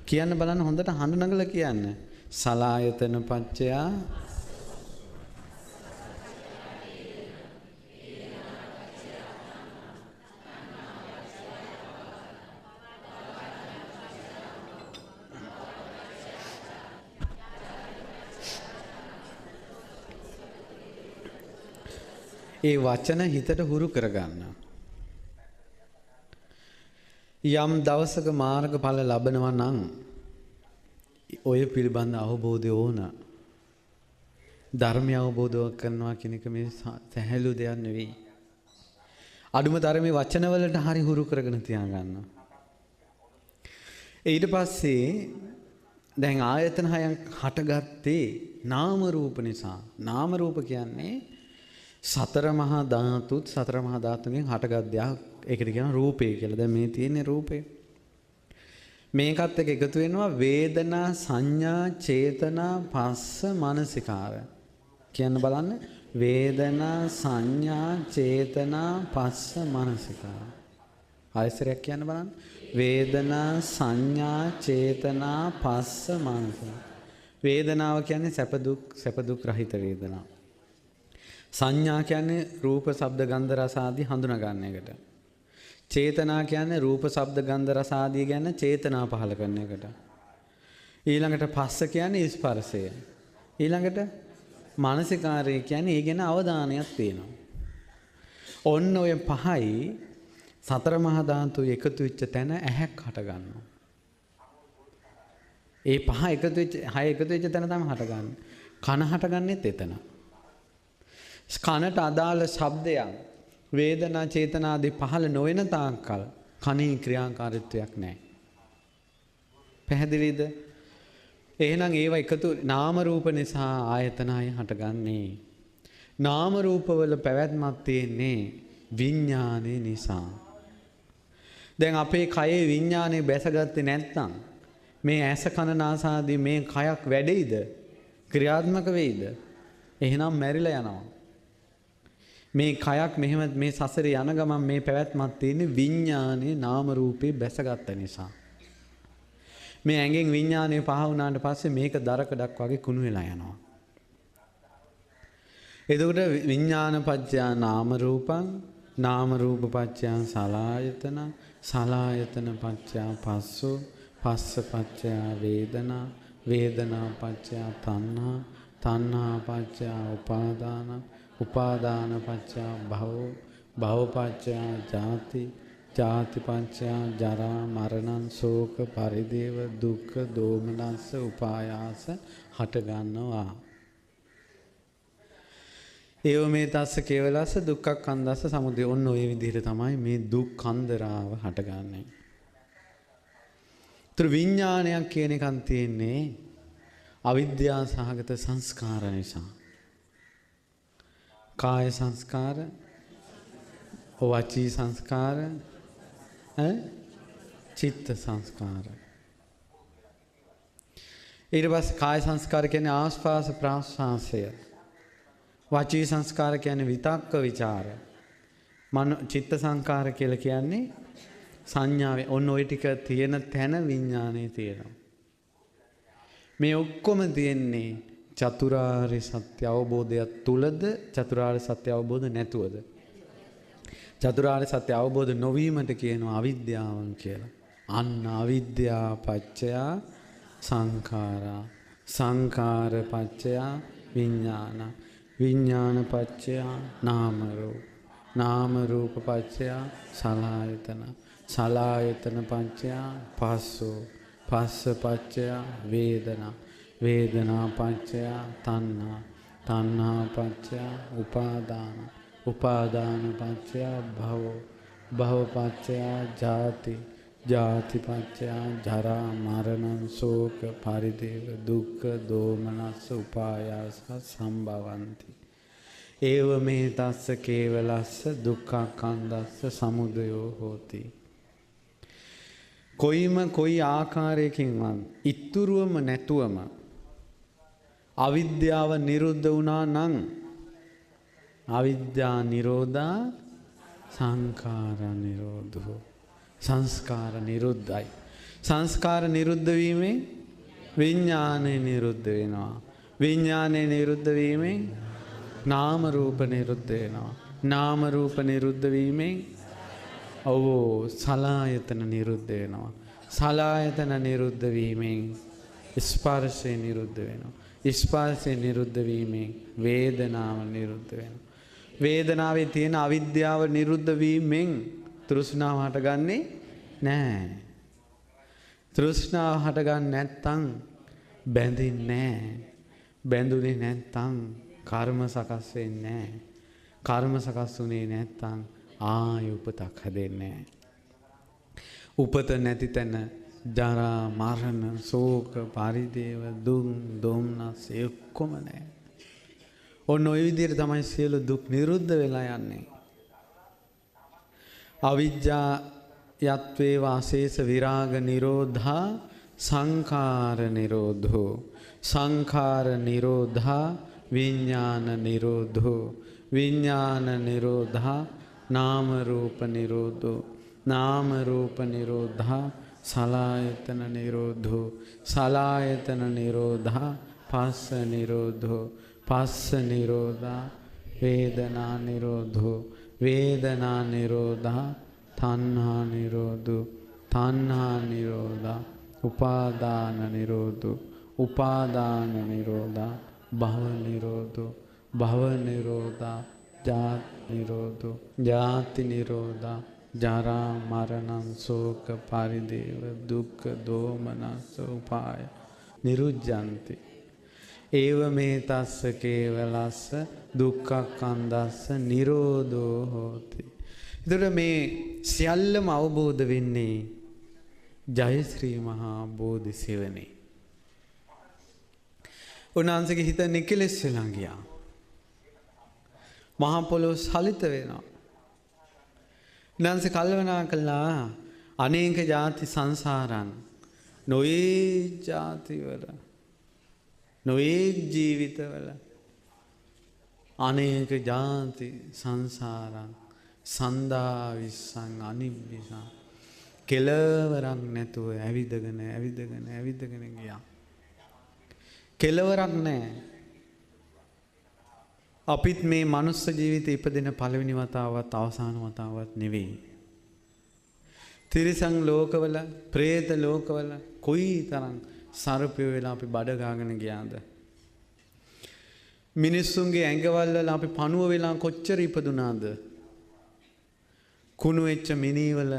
කියන්න බලන්න හොඳට හඬ නගලා කියන්න. සලායතන පච්චයා ඒ වචන හිතට හුරු කරගන්න. යම් දවසක මාර්ගඵල ලබනවා නම් ඔය පිළිබඳ අවබෝධය ඕන. ධර්මය අවබෝධ කරනවා කියන එක මේ සැහැල්ලු දෙයක් නෙවෙයි. අඩුම ධර්මයේ වචනවලට හරි හුරු කරගෙන තියාගන්න. ඊට පස්සේ දැන් ආයතන හයන් හටගත්තේ නාම රූප නිසා. නාම රූප කියන්නේ සතර මහා ධාතුත් සතර මහා ධාතුන්ගෙන් හටගත් දෙයක්. ඒකට කියනවා රූපය කියලා. දැන් මේ තියෙන්නේ රූපේ. මේකත් එක්ක එකතු වෙනවා වේදනා සංඥා චේතනා පස්ස මනසිකාර. කියන්න බලන්න. වේදනා සංඥා චේතනා පස්ස මනසිකාර. ආයසරයක් කියන්න බලන්න. වේදනා සංඥා චේතනා පස්ස මනසිකාර. වේදනාව කියන්නේ සැප දුක් රහිත වේදනාව. සංඥා කියන්නේ රූප ශබ්ද ගන්ධ රස ආදී හඳුනා ගන්න එකට. චේතනා කියන්නේ රූප ශබ්ද ගන්ධ රස ආදී ගැන චේතනා පහළ කරන එකට. ඊළඟට පස්ස කියන්නේ ස්පර්ශය. ඊළඟට මානසිකාරය කියන්නේ ඒ ගැන අවධානයක් තියෙනවා. ඔන්න ඔය පහයි සතර මහා ධාතු එකතු වෙච්ච තැන ඇහැක් හට ගන්නවා. ඒ පහ එකතු වෙච්ච තැන තමයි හටගන්නේ. කන හටගන්නෙත් එතන. කනට අදාළ ශබ්දයන් වේදනා චේතනා ආදී පහළ නොවන තාක්කල් කනේ ක්‍රියාකාරීත්වයක් නැහැ. පැහැදිලිද? එහෙනම් ඒව එකතු නාම රූප නිසා ආයතනය හටගන්නේ. නාම රූපවල පැවැත්මක් තියෙන්නේ විඥානේ නිසා. දැන් අපේ කයේ විඥානේ බැසගත්තේ නැත්නම් මේ ඇස කන නාස ආදී මේ කයක් වැඩෙයිද? ක්‍රියාත්මක වෙයිද? එහෙනම් මැරිලා යනවා. මේ කයක් මෙහෙම මේ සසරේ යන ගමන් මේ පැවැත්මක් තියෙන්නේ විඥානේ නාම රූපේ බැසගත්ත නිසා. මේ ඇඟෙන් විඥානේ පහ වුණාට පස්සේ මේක දරකඩක් වගේ කුණු වෙලා යනවා. එතකොට විඥාන පත්‍යා නාම රූපං නාම රූප පත්‍යා සලආයතන සලආයතන පත්‍යා පස්සෝ පස්ස පත්‍යා වේදනා වේදනා පත්‍යා තණ්හා තණ්හා පත්‍යා උපාදාන උපාදාන පත්‍යා භව භව පත්‍යා ජාති ජාති පත්‍යා ජරා මරණං ශෝක පරිදේව දුක්ඛ දෝමනස්ස උපායාස හට ගන්නවා. ඒව මේ තස්ස කේවලස්ස දුක්ඛ කන්දස්ස සමුදය. ඔන්න ඔය විදිහට තමයි මේ දුක් කන්දරාව හටගන්නේ. ඒතර විඥානයක් කියන එකක් තියෙන්නේ අවිද්‍යා සහගත සංස්කාර නිසා. කාය සංස්කාර, වචී සංස්කාර, චිත්ත සංස්කාර. ඊට පස්සේ කාය සංස්කාර කියන්නේ ආස්වාස ප්‍රාස්වාසය. වචී සංස්කාර කියන්නේ විතක්ක ਵਿਚාර. චිත්ත සංස්කාර කියලා කියන්නේ සංඥාවේ ඔන්න ওই ටික තියෙන තැන විඥානේ තියෙනවා. මේ ඔක්කොම තියෙන්නේ චතුරාර්ය සත්‍ය අවබෝධයක් තුලද චතුරාර්ය සත්‍ය අවබෝධ නැතුවද? චතුරාර්ය සත්‍ය අවබෝධ නොවීමට කියනවා අවිද්‍යාවන් කියලා. අන්න අවිද්‍යා පච්චයා සංඛාරා සංඛාර පච්චයා විඥාන විඥාන පච්චයා නාම රූප නාම රූප පච්චයා සලආයතන සලආයතන පච්චයා පස්සෝ පස්ස පච්චයා වේදනා වේදනා පච්චයා තණ්හා තණ්හා පච්චයා උපාදාන උපාදාන පච්චයා භව භව පච්චයා ජාති ජාති පච්චයා ජරා මරණං ශෝක පරිදේව දුක්ඛ දෝමනස්ස උපායාස සම්භවಂತಿ. ඒව මේ තස්ස කේවලස්ස දුක්ඛ කන්දස්ස සමුදයෝ හෝති. කොයි ආකාරයකින්වත් ඉතුරුවම නැතුවම අවිද්‍යාව නිරුද්ධ වුණා නම් අවිද්‍යා නිරෝධා සංඛාර නිරෝධෝ. සංස්කාර නිරුද්ධයි. සංස්කාර නිරුද්ධ වීමෙන් විඥානය නිරුද්ධ වෙනවා. විඥානය නිරුද්ධ වීමෙන් නාම රූප නිරුද්ධ වෙනවා. නාම රූප නිරුද්ධ වීමෙන් සලායතන නිරුද්ධ වෙනවා. සලායතන නිරුද්ධ වීමෙන් ස්පර්ශය නිරුද්ධ වෙනවා. ස්පර්ශය නිරුද්ධ වීමෙන් වේදනාව නිරුද්ධ වෙනවා. වේදනාවේ තියෙන අවිද්‍යාව නිරුද්ධ වීමෙන් තෘෂ්ණාව හටගන්නේ නැහැ. තෘෂ්ණාව හටගන්නේ නැත්තම් බැඳින්නේ නැහැ. බැඳුනේ නැත්තම් කර්ම සකස් වෙන්නේ නැහැ. කර්ම සකස් වුණේ නැත්තම් ආය උපතක් හැදෙන්නේ නැහැ. උපත නැති තැන ජරා මරණ ශෝක පරිදේව දුක් දොම්නස් එක්කම නැහැ. ඔන්න ඔය විදිහට තමයි සියලු දුක් නිරුද්ධ වෙලා යන්නේ. අවිජ්ජා යත්වේ වාසේස විරාග නිරෝධා සංඛාර නිරෝධෝ. සංඛාර නිරෝධා විඥාන නිරෝධෝ. විඥාන නිරෝධා නාම රූප නිරෝධෝ. නාම රූප නිරෝධා සලායතන නිරෝධෝ. සලායතන නිරෝධා පස්ස නිරෝධෝ. පස්ස නිරෝධා වේදනා නිරෝධෝ. වේදනා නිරෝධා තණ්හා නිරෝධෝ. තණ්හා නිරෝධා උපාදාන නිරෝධෝ. උපාදාන නිරෝධා භව නිරෝධෝ. භව නිරෝධා ජාති නිරෝධෝ. ජාති නිරෝධා ජරා මරණං ශෝක පරිදේව දුක්ඛ දෝමනස්ස උපාය නිරුද්ධಂತಿ. ඒව මේ තස්ස කේවලස්ස දුක්ඛක්ඛන්දස්ස නිරෝධෝ හෝති. ඒතර මේ සියල්ලම අවබෝධ වෙන්නේ ජයශ්‍රී මහා බෝධිසෙවණේ. උන්වහන්සේගේ හිත නිකලෙස් වෙලා ගියා. මහා පොළොව සලිත වෙනවා. උන්වහන්සේ කල්පනා කළා අනේක ಜಾති සංසාරං නොයේ ಜಾතිවල නොයේ ජීවිතවල අනේක ಜಾති සංසාරං සන්දා විස්සං අනිබ්බිසං කෙලවරක් නැතුව ඇවිදගෙන ගියා. කෙලවරක් නැහැ. අපිත් මේ මනුස්ස ජීවිතේ ඉපදෙන පළවෙනි වතාවත් අවසාන වතාවත් නෙවෙයි. තිරිසන් ලෝකවල, പ്രേත ලෝකවල කොයිතරම් සර්පය වෙලා අපි බඩ ගාගෙන ගියාද? මිනිස්සුන්ගේ ඇඟවල් වල අපි පණුව වෙලා කොච්චර ඉපදුනාද? කුණු වෙච්ච මිනිවල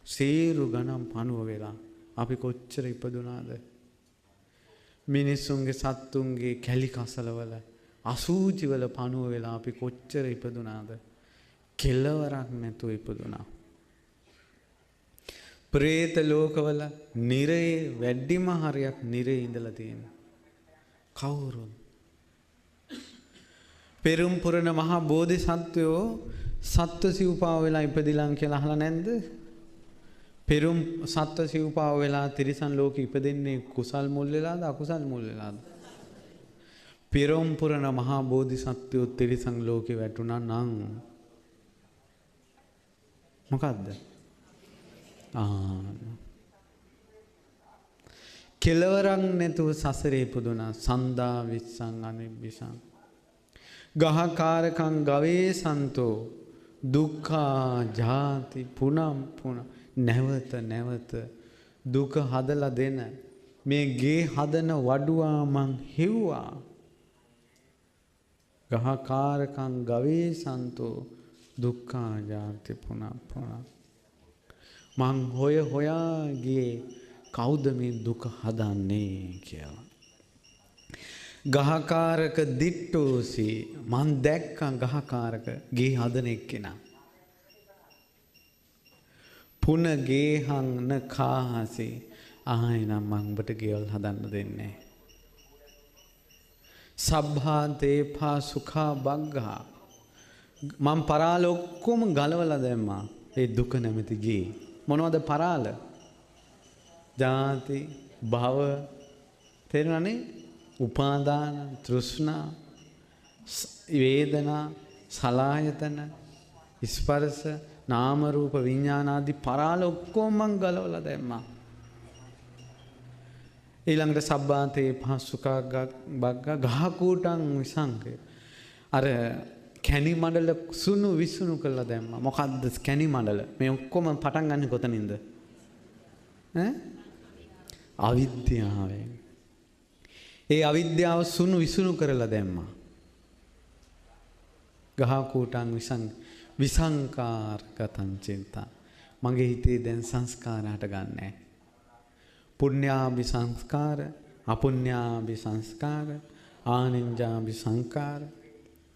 සීරු ගණන් පණුව වෙලා අපි කොච්චර ඉපදුනාද? මිනිස්සුන්ගේ සත්තුන්ගේ කැලි කසලවල අසූචි වල පණුව වෙලා අපි කොච්චර ඉපදුනාද? කෙලවරක් නැතුව ඉපදුනා. പ്രേත ලෝකවල නිරේ වැඩිම හරියක් නිරේ ඉඳලා තියෙන කවුරුන්? පෙරම් පුරණ මහා බෝධිසත්වයෝ සත්ව සිව්පාව වෙලා ඉපදිලා කියලා අහලා නැද්ද? පෙරම් සත්ව සිව්පාව වෙලා තිරිසන් ලෝකෙ ඉපදෙන්නේ කුසල් මුල් වෙලාද අකුසල් මුල් වෙලාද? පෙරම් පුරණ මහා බෝධිසත්වයෝ තිරිසන් ලෝකෙ වැටුණා නම් මොකද්ද? කෙලවරක් නැතුව සසරේ පුදුනා සන්දා විස්සං අනිබ්බිසං ගහකාරකං ගවේ සන්තෝ දුක්ඛා ජාති පුනම් පුන. නැවත දුක හදලා දෙන මේ ගේ හදන වඩුවා මං හිව්වා. ගහකාරකං ගවේ සන්තෝ දුක්ඛා ජාති පුනම් පුන. මං හොයා ගියේ කවුද මේ දුක හදන්නේ කියලා. ගහකාරක දිට්ටෝසි මං දැක්කා ගහකාරක ගේ හදන එක්කෙනා. පුන ගේහං න කාහසි ආයෙනම් මං උඹට ගෙවල් හදන්න දෙන්නේ. සබ්බා තේපා සුඛා බග්ගා මං පරාල ඔක්කොම ගලවලා දැම්මා. ඒ දුක නැමැති ගේ. මොනවද පරාල? ජාති භව තේරුණානේ? උපාදාන තෘෂ්ණා වේදනා සලායතන ස්පර්ශ නාම රූප විඥාන ආදී පරාල ඔක්කොම මං ගලවලා දැම්මා. ඊළඟට සබ්බාතේ පහසුකා බග්ග ගහකූටන් විසංකේ. අර කැණි මණ්ඩල සුණු විසුණු කළා දැම්මා. මොකද්ද කැණි මණ්ඩල? මේ ඔක්කොම පටන් ගන්න කොතනින්ද? අවිද්‍යාවෙන්. ඒ අවිද්‍යාව සුණු විසුණු කරලා දැම්මා. ගහකූටන් විසංකාරගතං චින්තා. මගේ හිතේ දැන් සංස්කාර හට ගන්නෑ. පුඤ්ඤාභි සංස්කාර, අපුඤ්ඤාභි සංස්කාර, ආනිඤ්ඤාභි සංස්කාර.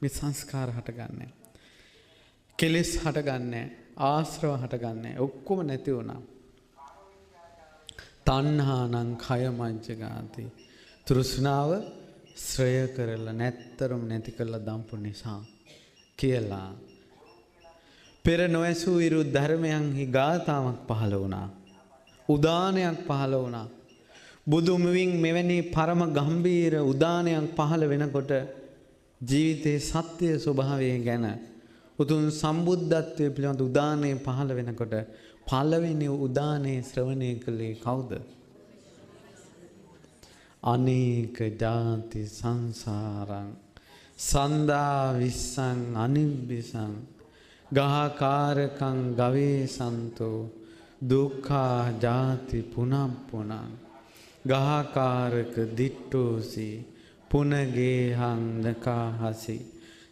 මේ සංස්කාර හටගන්නේ. කෙලෙස් හටගන්නේ. ආශ්‍රව හටගන්නේ. ඔක්කොම නැති වුණා. තණ්හානං khය මජ්ජගාති. තෘෂ්ණාව ශ්‍රය කරලා නැත්තරම නැති කරලා දම්පු නිසා කියලා. පෙර නොඇසූ ඉරු ධර්මයන්හි ගාථාවක් පහළ වුණා. උදානයක් පහළ වුණා. බුදුමුවින් මෙවැනි පරම ගම්බීර උදානයක් පහළ වෙනකොට ජීවිතයේ සත්‍ය ස්වභාවය ගැන උතුම් සම්බුද්ධත්වයේ පිළිබඳ උදානය පහළ වෙනකොට පළවෙනි උදානේ ශ්‍රවණය කළේ කවුද? අනේක ජාති සංසාරං සන්දා විස්සං අනිබ්බිසං ගහකාරකං ගවේසන්තෝ දුක්ඛා ජාති පුනප්පුනං ගහකාරක දිට්ඨෝසි පුනගේහං නකාහසි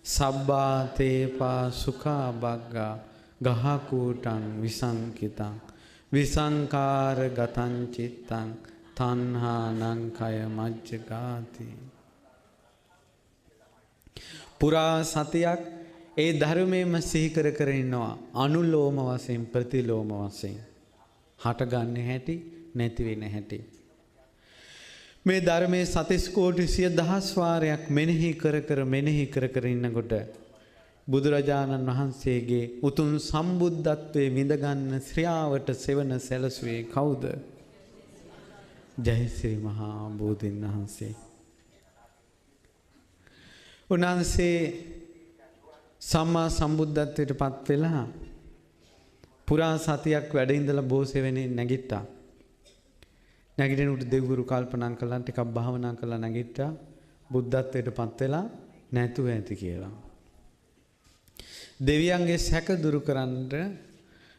සබ්බාතේපා සුඛා බග්ගා ගහකූටං විසංකිතං විසංකාර ගතං චිත්තං තණ්හානං khය මජ්ජගාති. පුරා සතියක් ඒ ධර්මයේම සිහි කර කර ඉන්නවා. අනුලෝම වශයෙන් ප්‍රතිලෝම වශයෙන් හටගන්නේ හැටි නැති වෙන හැටි. මේ ධර්මයේ සතිස් කෝටි සිය දහස් වාරයක් මෙනෙහි කර කර ඉන්නකොට බුදුරජාණන් වහන්සේගේ උතුම් සම්බුද්ධත්වයේ විඳගන්න ශ්‍රියාවට සෙවන සැලසුවේ කවුද? ජයශ්‍රී මහා බෝධීන් වහන්සේ. උන්වහන්සේ සම්මා සම්බුද්ධත්වයට පත් වෙලා පුරා සතියක් වැඩ ඉඳලා බෝසෙවෙනේ නැගිට්ටා. නැගිටිනුට දෙවිවරු කල්පනා කළා ටිකක් භාවනා කළා නැගිට්ටා. බුද්ධත්වයට පත් වෙලා නැතුව ඇති කියලා. දෙවියන්ගේ සැක දුරු කරන්නට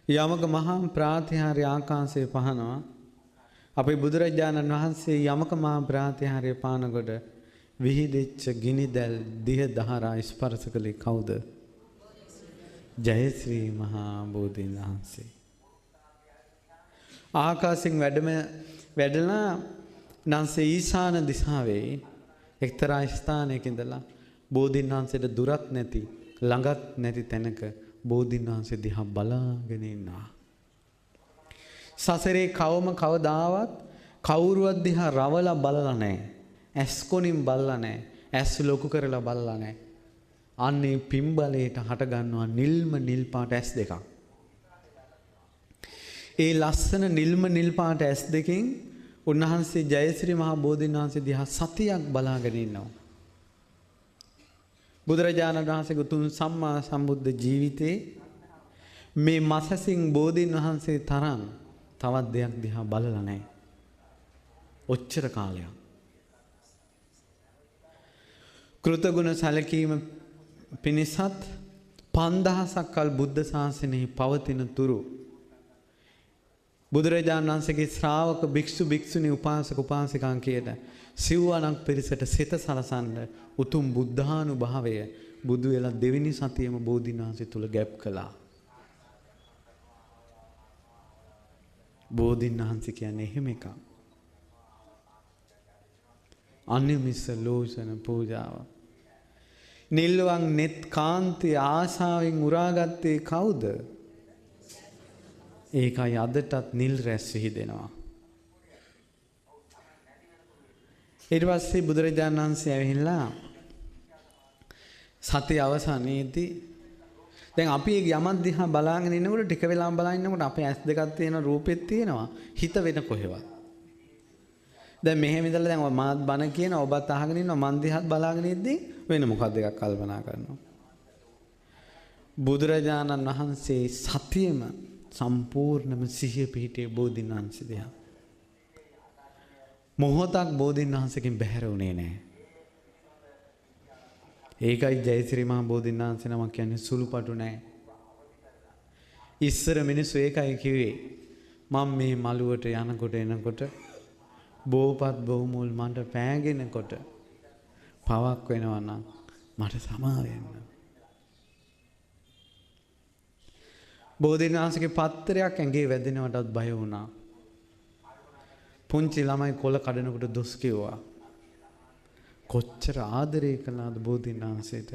යමක මහා ප්‍රාතිහාර්ය ආකාශයේ පහනවා. අපේ බුදුරජාණන් වහන්සේ යමක මහා ප්‍රාතිහාර්ය පානකොට විහිදෙච්ච ගිනි දැල් දිහ දහරා ස්පර්ශ කළේ කවුද? ජයශ්‍රී මහා බෝධීන් වහන්සේ. ආකාශයෙන් වැඩලා නැන්සේ ඊශාන දිශාවේ එක්තරා ස්ථානයක ඉඳලා බෝධීන් වහන්සේට දුරක් නැති ළඟත් නැති තැනක බෝධීන් වහන්සේ දිහා බලාගෙන ඉන්නවා. සසරේ කවදාවත් කවුරුවත් දිහා රවලා බලලා නැහැ. ඇස් කොනින් බලලා නැහැ. ඇස් ලොකු කරලා බලලා නැහැ. අන්නේ පිම්බලයට හට ගන්නවා නිල් පාට ඇස් දෙකක්. ඒ ලස්සන නිල් පාට ඇස් දෙකෙන් උන්වහන්සේ ජයශ්‍රී මහා බෝධීන් වහන්සේ දිහා සතියක් බලාගෙන ඉන්නවා. බුදුරජාණන් වහන්සේගේ උතුම් සම්මා සම්බුද්ධ ජීවිතේ මේ මසසින් බෝධීන් වහන්සේ තරම් තවත් දෙයක් දිහා බලලා නැහැ. ඔච්චර කාලයක්. කෘතගුණ සැලකීම පිණිසත් 5000ක් කල් බුද්ධ ශාසනයේ පවතින තුරු බුදුරජාණන් වහන්සේගේ ශ්‍රාවක භික්ෂු භික්ෂුණී උපාසක උපාසිකාන් කියන සිව්වණක් පිරිසට සිත සලසන්න උතුම් බුද්ධානුභාවය බුදු වෙලා දෙවෙනි සතියේම බෝධීන් වහන්සේ තුල ගැප් කළා. බෝධීන් වහන්සේ කියන්නේ එහෙම එකක්. අනිමිස ලෝචන පූජාව. නිල්වන් net කාන්ති ආශාවෙන් උරාගත්තේ කවුද? ඒකයි අදටත් නිල් රැස් විහිදෙනවා. ඊට පස්සේ බුදුරජාණන් වහන්සේ ඇවිල්ලා සතිය අවසානයේදී දැන් අපි යමක් දිහා බලාගෙන ඉන්නකොට ටික වෙලාවක් බලාගෙන ඉන්නකොට අපේ ඇස් දෙකක් තියෙන රූපෙත් තියෙනවා හිත වෙන කොහෙවත්. දැන් මෙහෙම ඉඳලා දැන් මාත් බණ කියන ඔබත් අහගෙන ඉන්නවා මන් දිහාත් බලාගෙන ඉද්දී වෙන මොකක්ද එකක් කල්පනා කරනවා. බුදුරජාණන් වහන්සේ සතියෙම සම්පූර්ණම සිහිය පිහිටියේ බෝධීන් වහන්සේ දිහා. මොහොතක් බෝධීන් වහන්සේකින් බැහැර වුණේ නැහැ. ඒකයි ජයසිරි මහ බෝධීන් වහන්සේ නමක් කියන්නේ සුළුපටු නැහැ. ඉස්සර මිනිස්සු ඒකයි කිව්වේ මම මේ මළුවට යනකොට එනකොට බෝපත් බොමුල් මන්ට පෑගෙනකොට පවක් වෙනවා නම් මට සමා වෙන්න. බෝධීන් වහන්සේගේ පත්තරයක් ඇඟේ වැදෙනවටත් බය වුණා. පුංචි ළමයි කොළ කඩනකොට දොස් කිව්වා. කොච්චර ආදරේ කළාද බෝධීන් වහන්සේට.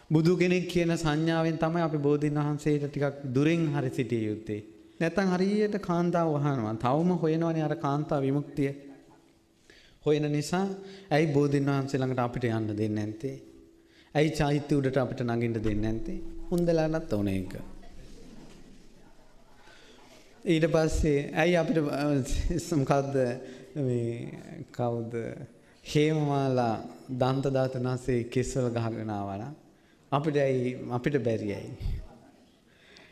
බුදු කෙනෙක් කියන සංඥාවෙන් තමයි අපි බෝධීන් වහන්සේට ටිකක් දුරින් හරි සිටිය යුත්තේ. නැත්නම් හරියට කාන්තාව වහනවා. තවම හොයනවනේ අර කාන්තා විමුක්තිය. හොයන නිසා ඇයි බෝධීන් වහන්සේ ළඟට අපිට යන්න දෙන්නේ නැත්තේ? ඇයි චෛත්‍ය උඩට අපිට නගින්න දෙන්නේ නැත්තේ? උන්දලාටත් ඕනේ ඒක. ඊට පස්සේ ඇයි අපිට මොකද්ද මේ කවුද හේමමාලා දන්ත දාතනාසේ කෙස්වල ගහගෙන ආවලා අපිට බැරියයි.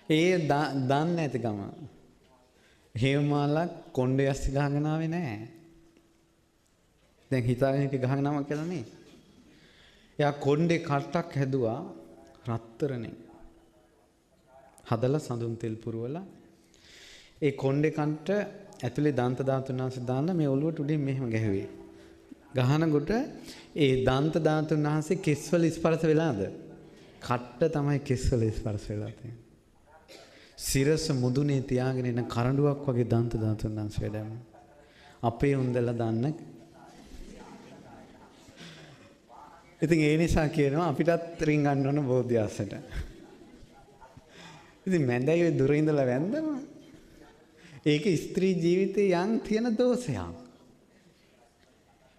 ඒ දන්නේ නැති ගම. හේමමාලා කොණ්ඩේ ඇස් ගහගෙන ආවේ නැහැ. දැන් හිතාගෙන ඉති ගහගෙන ආවා කියලා නේ. එයා කොණ්ඩේ කට්ටක් හැදුවා රත්තරනේ. හදලා සඳුන් තෙල් පුරවලා ඒ කොණ්ඩේ කන්ට ඇතුලේ දන්ත ධාතුන් වහන්සේ දාන්න මේ ඔළුවට උඩින් මෙහෙම ගැහුවේ. ගහනකොට ඒ දන්ත ධාතුන් වහන්සේ කෙස්වල ස්පර්ශ වෙලාද? කට්ට තමයි කෙස්වල ස්පර්ශ වෙලා තියෙන්නේ. සිරස මුදුනේ තියාගෙන ඉන්න කරඬුවක් වගේ දන්ත ධාතුන් වහන්සේ වැඩම. අපේ උන්දලා දාන්න. ඉතින් ඒ නිසා කියනවා අපිටත් රින් ගන්න ඕන බෝධිආසයට. ඉතින් මැදයි ඔය දුර ඉඳලා වැන්දම ඒක ස්ත්‍රී ජීවිතේ යන් තියෙන දෝෂයක්.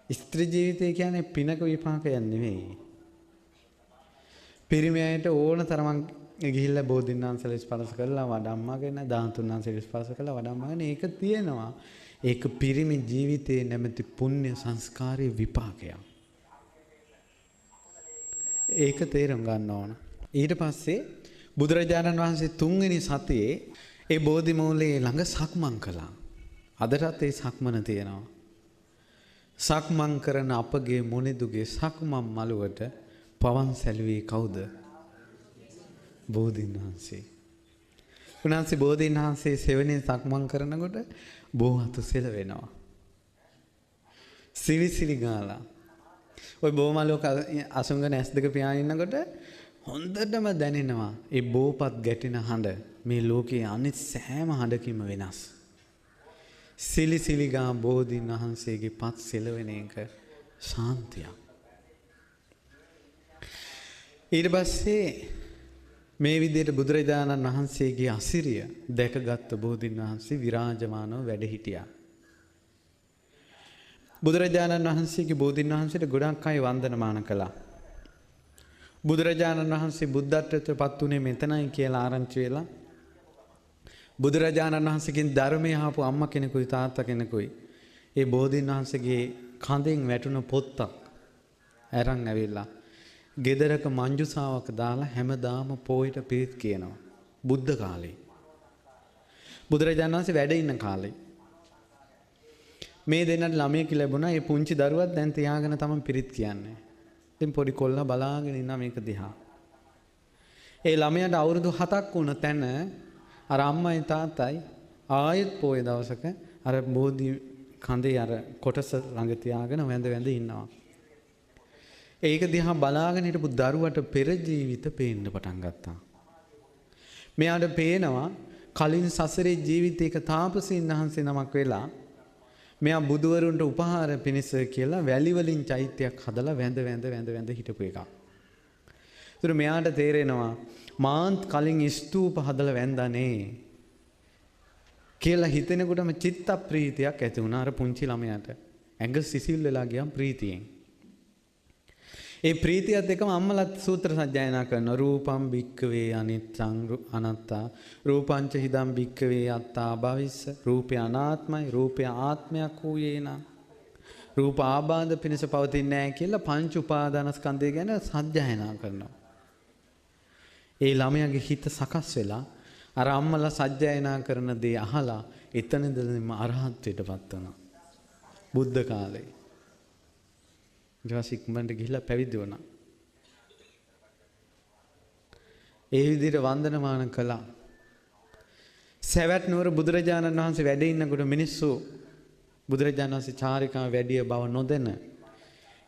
ස්ත්‍රී ජීවිතය කියන්නේ පිනක විපාකයක් නෙවෙයි. පිරිමියට ඕන තරම් ගිහිල්ලා බෝධීන් වහන්සේලා ස්පර්ශ කරලා වඩම්මගෙන ධාතුන් වහන්සේලා ස්පර්ශ කරලා වඩම්මගෙන ඒක තියෙනවා. ඒක පිරිමි ජීවිතේ නැමැති පුණ්‍ය සංස්කාරයේ විපාකයක්. ඒක තේරුම් ගන්න ඕන. ඊට පස්සේ බුදුරජාණන් වහන්සේ තුන්වෙනි සතියේ ඒ බෝධි මූලයේ ළඟ සක්මන් කළා. අදටත් ඒ සක්මන තියෙනවා. සක්මන් කරන අපගේ මොනිදුගේ සක්මන් මළුවට පවන් සැලුවේ කවුද? බෝධීන් වහන්සේ. උන්වහන්සේ බෝධීන් වහන්සේ සෙවණේ සක්මන් කරනකොට බෝවතු සෙලවෙනවා. සිලිසිලි ගාලා. ওই බෝමලුවක අසුංගන ඇස් දෙක පියාගෙන ඉන්නකොට හොඳටම දැනෙනවා ඒ බෝපත් ගැටෙන හඬ මේ ලෝකයේ අනිත් සෑම හඬකින්ම වෙනස්. සිලිසිලිගා බෝධීන් වහන්සේගේ පත් සෙලවෙන එක ශාන්තියක්. ඊට පස්සේ මේ විදිහට බුදුරජාණන් වහන්සේගේ අසිරිය දැකගත් බෝධීන් වහන්සේ විරාජමානව වැඩ හිටියා. බුදුරජාණන් වහන්සේගේ බෝධීන් වහන්සේට ගොඩක් අය වන්දනමාන කළා. බුදුරජාණන් වහන්සේ බුද්ධත්වයට පත් වුණේ මෙතනයි කියලා ආරංචි වෙලා බුදුරජාණන් වහන්සේගෙන් ධර්මය අහපු අම්මා කෙනෙකුයි තාත්තා කෙනෙකුයි ඒ බෝධීන් වහන්සේගේ කඳෙන් වැටුණ පොත්තක් අරන් ඇවිල්ලා ගෙදරක මංජුසාවක දාලා හැමදාම පොයට පිරිත් කියනවා. බුද්ධ කාලේ. බුදුරජාණන් වහන්සේ වැඩ ඉන්න කාලේ. මේ දෙන්නට ළමයෙක් ලැබුණා. ඒ පුංචි දරුවත් දැන් තියාගෙන තමයි පිරිත් කියන්නේ. ඉතින් පොඩි කොල්ලා බලාගෙන ඉන්නා මේක දිහා. ඒ ළමයාට අවුරුදු 7ක් වුණ තැන අර අම්මයි තාත්තයි ආයෙත් පොය දවසක අර බෝධි කඳේ අර කොටස ළඟ තියාගෙන වැඳ වැඳ ඉන්නවා. ඒක දිහා බලාගෙන හිටපු දරුවට පෙර ජීවිත පේන්න පටන් ගත්තා. මෙයාට පේනවා කලින් සසරේ ජීවිතයක තාපසීන් වහන්සේ නමක් වෙලා මෙයා බුදුවරුන්ට උපහාර පිණිස කියලා වැලි වලින් චෛත්‍යයක් හදලා වැඳ හිටපු එකක්. ඒතර මෙයාට තේරෙනවා මාත් කලින් ස්තූප හදලා වැඳනේ කියලා හිතෙනකොටම චිත්ත ප්‍රීතියක් ඇති වුණා අර පුංචි ළමයාට. ඇඟ සිසිල් වෙලා ගියා ප්‍රීතියෙන්. ඒ ප්‍රීතියත් එක්කම අම්මලත් සූත්‍ර සජ්ජායනා කරනවා. රූපම් භික්කවේ අනිච්ඡං අනත්තා රූපංච හිදම් භික්කවේ අත්තා භවිස්ස රූපය අනාත්මයි රූපය ආත්මයක් වූයේ නම් රූප ආබාධ පිණිස පවතින්නේ නැහැ කියලා පංච උපාදානස්කන්ධය ගැන සජ්ජායනා කරනවා. ඒ ළමයාගේ හිත සකස් වෙලා අර අම්මලා සජ්ජායනා කරන දේ අහලා එතනදම අරහත්ත්වයටපත් වුණා. බුද්ධ කාලේ. ඊට පස්සේ ඉක්මනට ගිහිල්ලා පැවිදි වුණා. ඒ විදිහට වන්දනමාන කළා. සවැත් නුවර බුදුරජාණන් වහන්සේ වැඩ ඉන්නකොට මිනිස්සු බුදුරජාණන් වහන්සේ චාරිකාව වැඩිය බව නොදැන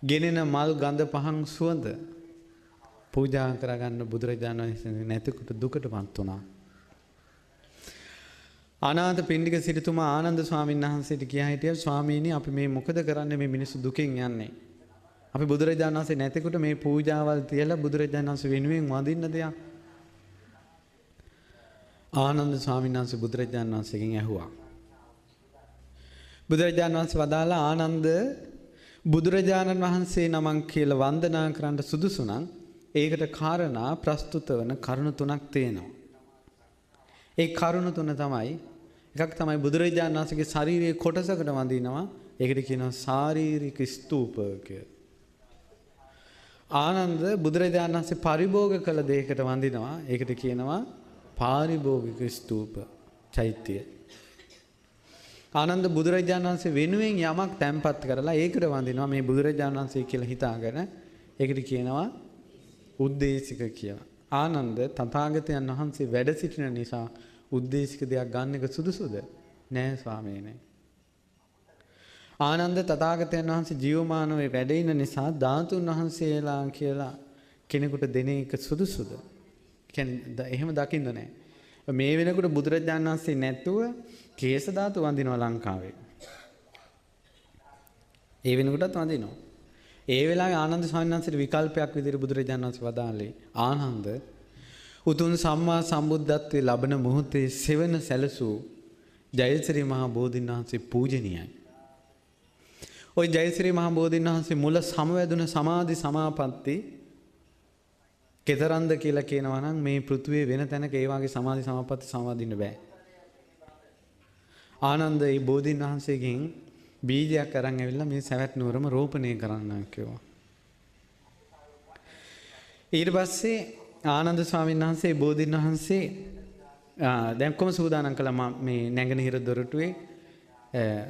ගෙනෙන මල් ගඳ පහන් සුවඳ පූජා කරගන්න බුදුරජාණන් වහන්සේ නැතිකොට දුකටපත් වුණා. අනාථ පිණ්ඩික සිටුතුමා ආනන්ද ස්වාමීන් වහන්සේට කියා හිටියා ස්වාමීනි අපි මේ මොකද කරන්නේ මේ මිනිස්සු දුකෙන් යන්නේ. අපි බුදුරජාණන් වහන්සේ නැතිකොට මේ පූජාවල් තියලා බුදුරජාණන් වහන්සේ වෙනුවෙන් වඳින්න දෙයක්. ආනන්ද ස්වාමීන් වහන්සේ බුදුරජාණන් වහන්සේගෙන් ඇහුවා. බුදුරජාණන් වහන්සේ වදාලා ආනන්ද බුදුරජාණන් වහන්සේ නමක් කියලා වන්දනා කරන්න සුදුසු නම් ඒකට කාරණා ප්‍රස්තුත වන කරුණු තුනක් තියෙනවා. ඒ කරුණු තුන තමයි එකක් තමයි බුදුරජාණන් වහන්සේගේ ශාරීරික කොටසකට වඳිනවා. ඒකට කියනවා ශාරීරික ස්තූප කියලා. ආනන්ද බුදුරජාණන් වහන්සේ පරිභෝග කළ දෙයකට වඳිනවා. ඒකට කියනවා පාරිභෝගික ස්තූප චෛත්‍ය. ආනන්ද බුදුරජාණන් වහන්සේ වෙනුවෙන් යමක් තැන්පත් කරලා ඒකට වඳිනවා මේ බුදුරජාණන් වහන්සේ කියලා හිතාගෙන ඒකට කියනවා උද්දේශික කියලා. ආනන්ද තථාගතයන් වහන්සේ වැඩ සිටින නිසා උද්දේශික දෙයක් ගන්න එක සුදුසුද? නෑ ස්වාමීනි. ආනන්ද තථාගතයන් වහන්සේ ජීවමානව වැඩ ඉන්න නිසා ධාතුන් වහන්සේලා කියලා කෙනෙකුට දෙන එක සුදුසුද? කියන්නේ එහෙම දකින්න නෑ. මේ වෙනකොට බුදුරජාණන් වහන්සේ නැතුව කේස ධාතු වඳිනවා ලංකාවේ. ඒ වෙනකොටත් වඳිනවා. ඒ වෙලාවේ ආනන්ද ස්වාමීන් වහන්සේට විකල්පයක් විදිහට බුදුරජාණන් වහන්සේ වදාළේ ආනන්ද උතුම් සම්මා සම්බුද්ධත්වයේ ලබන මොහොතේ සෙවන සැලසූ ජයශ්‍රී මහා බෝධීන් වහන්සේ පූජනීයයි. ওই ජයශ්‍රී මහා බෝධීන් වහන්සේ මුල සමවැදුන සමාධි සමාපatti කෙතරම්ද කියලා කියනවා නම් මේ පෘථුවියේ වෙන තැනක ඒ වගේ සමාධි සමාපatti සමාදින්න බෑ. ආනන්ද මේ බෝධීන් වහන්සේගෙන් බීජයක් අරන් ඇවිල්ලා මේ සවැත් නුවරම රෝපණය කරන්න කිව්වා. ඊට පස්සේ ආනන්ද ස්වාමීන් වහන්සේ බෝධීන් වහන්සේ දැන් කොහොම සූදානම් කළා මේ නැගෙනහිර දොරටුවේ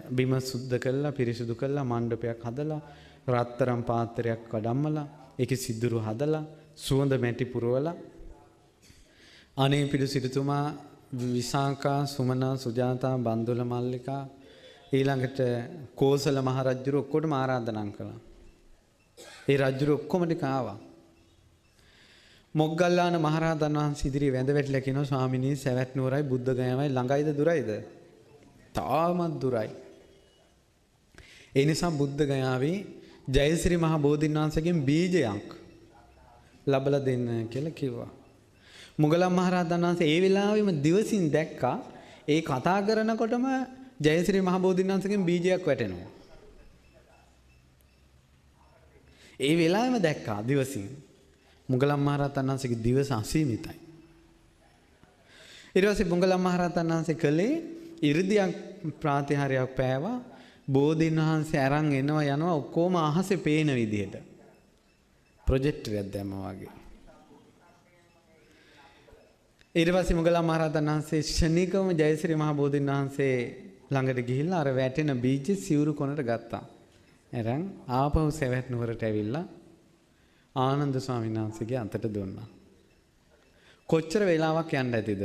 බිම සුද්ධ කළා පිරිසුදු කළා මණ්ඩපයක් හදලා රත්තරන් පාත්‍රයක් කඩම්මලා ඒකේ සිදුරු හදලා සුවඳ මැටි පුරවලා අනේ පිටු සිටුතුමා විසාකා සුමනා සුජාතා බන්දුල මල්ලිකා ඊළඟට කෝසල මහ රජුරු ඔක්කොටම ආරාධනා කළා. ඒ රජුරු ඔක්කොම ටික ආවා. මොග්ගල්ලාන මහරහතන් වහන්සේ ඉදිරියේ වැඳ වැටිලා කියනවා ස්වාමිනී සවැත් නුවරයි බුද්ධ ගයාමයි ළඟයිද දුරයිද? තාමත් දුරයි. ඒ නිසා බුද්ධ ගයාවේ ජයශ්‍රී මහ බෝධීන් වහන්සේගෙන් බීජයක් ලබලා දෙන්න කියලා කිව්වා. මුගලන් මහරහතන් වහන්සේ ඒ වෙලාවෙම දිවසින් දැක්කා ඒ කතා කරනකොටම ජයශ්‍රී මහ බෝධීන් වහන්සේගෙන් බීජයක් වැටෙනවා. ඒ වෙලාවෙම දැක්කා දිවසින්. මුගලන් මහරහතන් වහන්සේගේ දිවස අසීමිතයි. ඊට පස්සේ මුගලන් මහරහතන් වහන්සේ කළේ 이르දියක් ප්‍රාතිහාර්යයක් පෑවා බෝධීන් වහන්සේ අරන් එනවා යනවා ඔක්කොම අහසේ පේන විදිහට. ප්‍රොජෙක්ටරයක් දැම්මා වගේ. ඊට පස්සේ මුගලන් මහරහතන් වහන්සේ ශනිකවම ජයශ්‍රී මහ බෝධීන් වහන්සේ ළඟට ගිහිල්ලා අර වැටෙන බීජ සිවුරු කොනට ගත්තා. එරන් ආපහු සවැත් නුවරට ඇවිල්ලා ආනන්ද ස්වාමීන් වහන්සේගේ අතට දුන්නා. කොච්චර වෙලාවක් යන්න ඇතිද?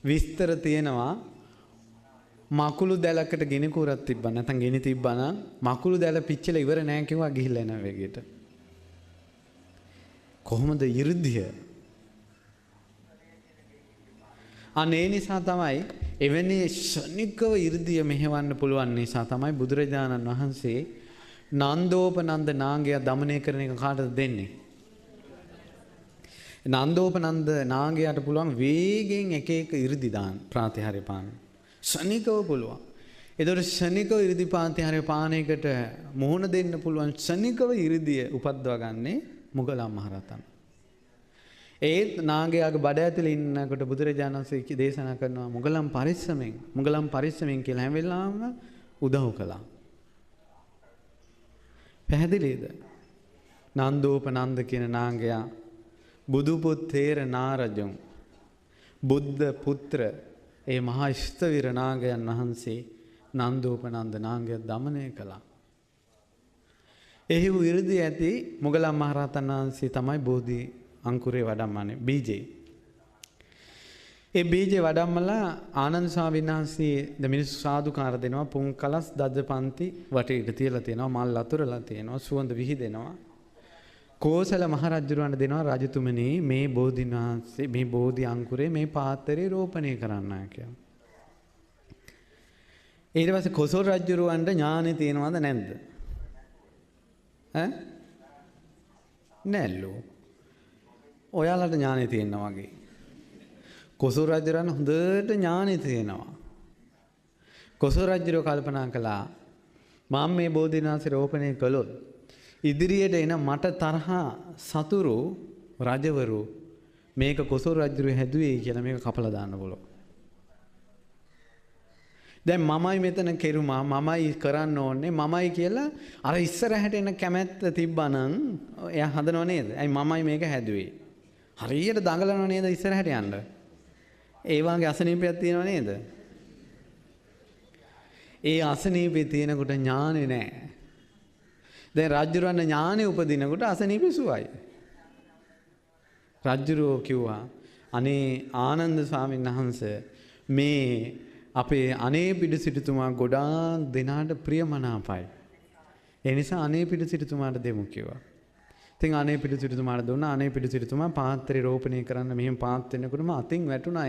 විස්තර තියෙනවා මකුළු දැලකට ගිනි කුරක් තිබ්බා නැත්නම් ගිනි තිබ්බා නම් මකුළු දැල පිච්චලා ඉවර නැහැ කිව්වා ගිහිල්ලා එන වෙගෙට. කොහොමද 이르දිය? අනේ නිසා තමයි එවැනි ශනිකව 이르දිය මෙහෙවන්න පුළුවන් නිසා තමයි බුදුරජාණන් වහන්සේ නන්දෝපනන්ද නාගයා দমনය කරන එක කාටද දෙන්නේ? නන්දෝපනන්ද නාගයාට පුළුවන් වේගෙන් එක එක 이르දි දාන්න ප්‍රාතිහාර්ය පාන. ශනිකව පුළුවන්. ඒතකොට ශනිකව 이르දි ප්‍රාතිහාර්ය පානයකට මුහුණ දෙන්න පුළුවන් ශනිකව 이르දිය උපද්දවා ගන්නේ මුගලන් මහරහතන්. ඒත් නාගයාගේ බඩ ඇතුලේ ඉන්නකොට බුදුරජාණන් වහන්සේ දේශනා කරනවා මුගලන් පරිස්සමෙන් කියලා හැම වෙලාවෙම උදව් කළා. පැහැදිලිද? නන්දෝපනන්ද කියන නාගයා බුදු පුත්තේර නාරජුන් බුද්ධ පුත්‍ර ඒ මහා ස්ථවිර නාගයන් වහන්සේ නන්දෝපනන්ද නාගය දමනය කළා. එහි විරුද්ධ ඇති මොගලන් මහරහතන් වහන්සේ තමයි බෝධි අංකුරේ වඩම්මන්නේ බීජේ. ඒ බීජේ වඩම්මලා ආනන්ද ස්වාමීන් වහන්සේ මිනිස්සු සාදුකාර දෙනවා පුන් කලස් දජපන්ති වටේට තියලා තියෙනවා මල් අතුරලා තියෙනවා සුවඳ විහිදෙනවා. කෝසල මහරජුරවන්ට දෙනවා රජතුමනි මේ බෝධින් වහන්සේ මේ බෝධි අංකුරේ මේ පාත්‍රේ රෝපණය කරන්න කියලා. ඊට පස්සේ කොසල් රජුරවන්ට ඥානෙ තියෙනවද නැද්ද? ඈ නැල්ලෝ. ඔයාලට ඥානෙ තියෙනවා වගේ. කොසල් රජුරන් හොඳට ඥානෙ තියෙනවා. කොසල් රජුරෝ කල්පනා කළා මම මේ බෝධින් වහන්සේ රෝපණය කළොත් ඉදිරියට එන මට තරහා සතුරු රජවරු මේක කොසල් රජුරෝ හැදුවේ කියලා මේක කපලා දාන්න බලෝ. දැන් මමයි මෙතන කෙරුමා මමයි කරන්න ඕනේ මමයි කියලා අර ඉස්සරහට එන කැමැත්ත තිබ්බනම් එයා හදනව නේද? අයි මමයි මේක හැදුවේ. හරියට දඟලනව නේද ඉස්සරහට යන්න? ඒ වගේ අසනීපයක් තියෙනව නේද? ඒ අසනීපේ තියෙනකොට ඥානෙ නැහැ. දැන් රජුරවන්න ඥානෙ උපදිනකොට අසනීපේ සුවයි. රජුරෝ කිව්වා අනේ ආනන්ද ස්වාමීන් වහන්සේ මේ අපේ අනේ පිඩු සිටුතුමා ගොඩාක් දෙනාට ප්‍රියමනාපයි. ඒ නිසා අනේ පිඩු සිටුතුමාට දෙමු කිව්වා. ඉතින් අනේ පිඩු සිටුතුමාට දුන්නා. අනේ පිඩු සිටුතුමා පාත්‍රය රෝපණය කරන්න මෙහෙම පාත් වෙනකොටම අතින් වැටුණා.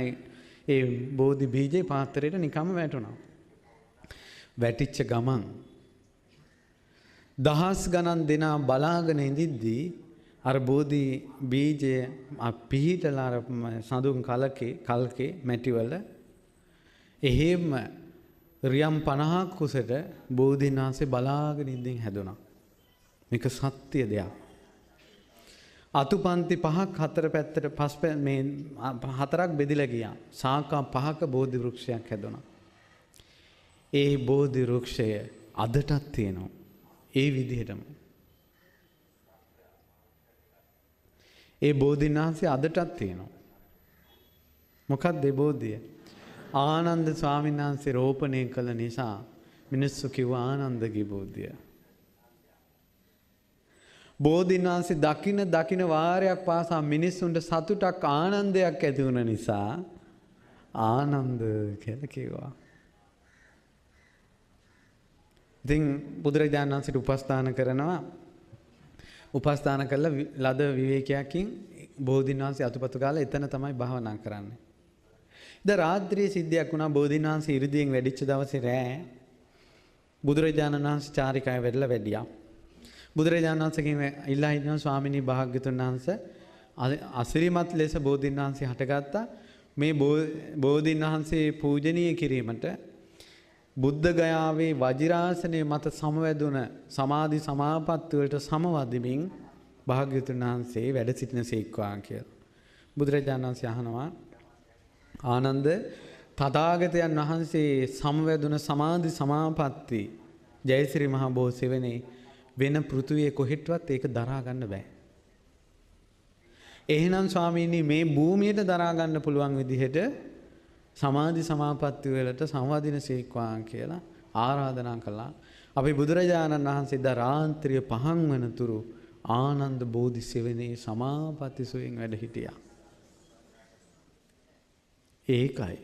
ඒ බෝධි බීජේ පාත්‍රයට නිකම්ම වැටුණා. වැටිච්ච ගමන් දහස් ගණන් දෙනා බලාගෙන ඉඳිද්දී අර බෝධි බීජය පිහිටලා අර සඳුන් කල්කේ මැටිවල එහෙම රියම් 50ක් කුසට බෝධීන් වහන්සේ බලාගෙන ඉඳින් හැදුණා. මේක සත්‍ය දෙයක්. අතුපන්ති 5ක් හතර පැත්තට මේ 4ක් බෙදිලා ගියා. ශාඛා 5ක බෝධි වෘක්ෂයක් හැදුණා. ඒ බෝධි වෘක්ෂය අදටත් තියෙනවා. ඒ විදිහටම. ඒ බෝධීන් වහන්සේ අදටත් තියෙනවා. මොකක්ද ඒ බෝධිය? ආනන්ද ස්වාමීන් වහන්සේ රෝපණය කළ නිසා මිනිස්සු කිව්වා ආනන්දගේ බෝධිය. බෝධීන් වහන්සේ දකින වාරයක් පාසා මිනිස්සුන්ට සතුටක් ආනන්දයක් ඇති වුණ නිසා ආනන්ද කියලා කිව්වා. ඉතින් බුදුරජාණන් වහන්සේට උපස්ථාන කරනවා. උපස්ථාන කළා ලද විවේකයකින් බෝධීන් වහන්සේ අතුපතු ගාලා එතන තමයි භාවනා කරන්නේ. ද රාත්‍රියේ සිද්ධියක් වුණා බෝධීන් වහන්සේ ඉරිදීන් වැඩිච්ච දවසේ රෑ බුදුරජාණන් වහන්සේ චාරිකාය වැඩලා වැඩියා. බුදුරජාණන් වහන්සේගෙන් ඉල්ලා හිටිනවා ස්වාමිනී භාග්‍යතුන් වහන්සේ අසිරිමත් ලෙස බෝධීන් වහන්සේ හටගත්තා. මේ බෝධීන් වහන්සේ පූජනීය කිරීමට බුද්ධ ගයාවේ වජිරාසනයේ මත සමවැදුන සමාධි සමාපatti වලට සමවදිමින් භාග්‍යතුන් වහන්සේ වැඩ සිටින සීක්වා කියලා. බුදුරජාණන් වහන්සේ අහනවා ආනන්ද තථාගතයන් වහන්සේ සමවැදුන සමාධි සමාපatti ජයශ්‍රී මහ බෝසෙවණේ වෙන පෘථුවියේ කොහෙටවත් ඒක දරා ගන්න බෑ. එහෙනම් ස්වාමීනි මේ භූමියට දරා ගන්න පුළුවන් විදිහට සමාධි සමාපatti වලට සංවදින සීක්වා කියලා ආරාධනා කළා. අපි බුදුරජාණන් වහන්සේ ද රාත්‍රිය 5 වෙනතුරු ආනන්ද බෝධිසෙවණේ සමාපatti සුවයෙන් වැඩ හිටියා. ඒකයි.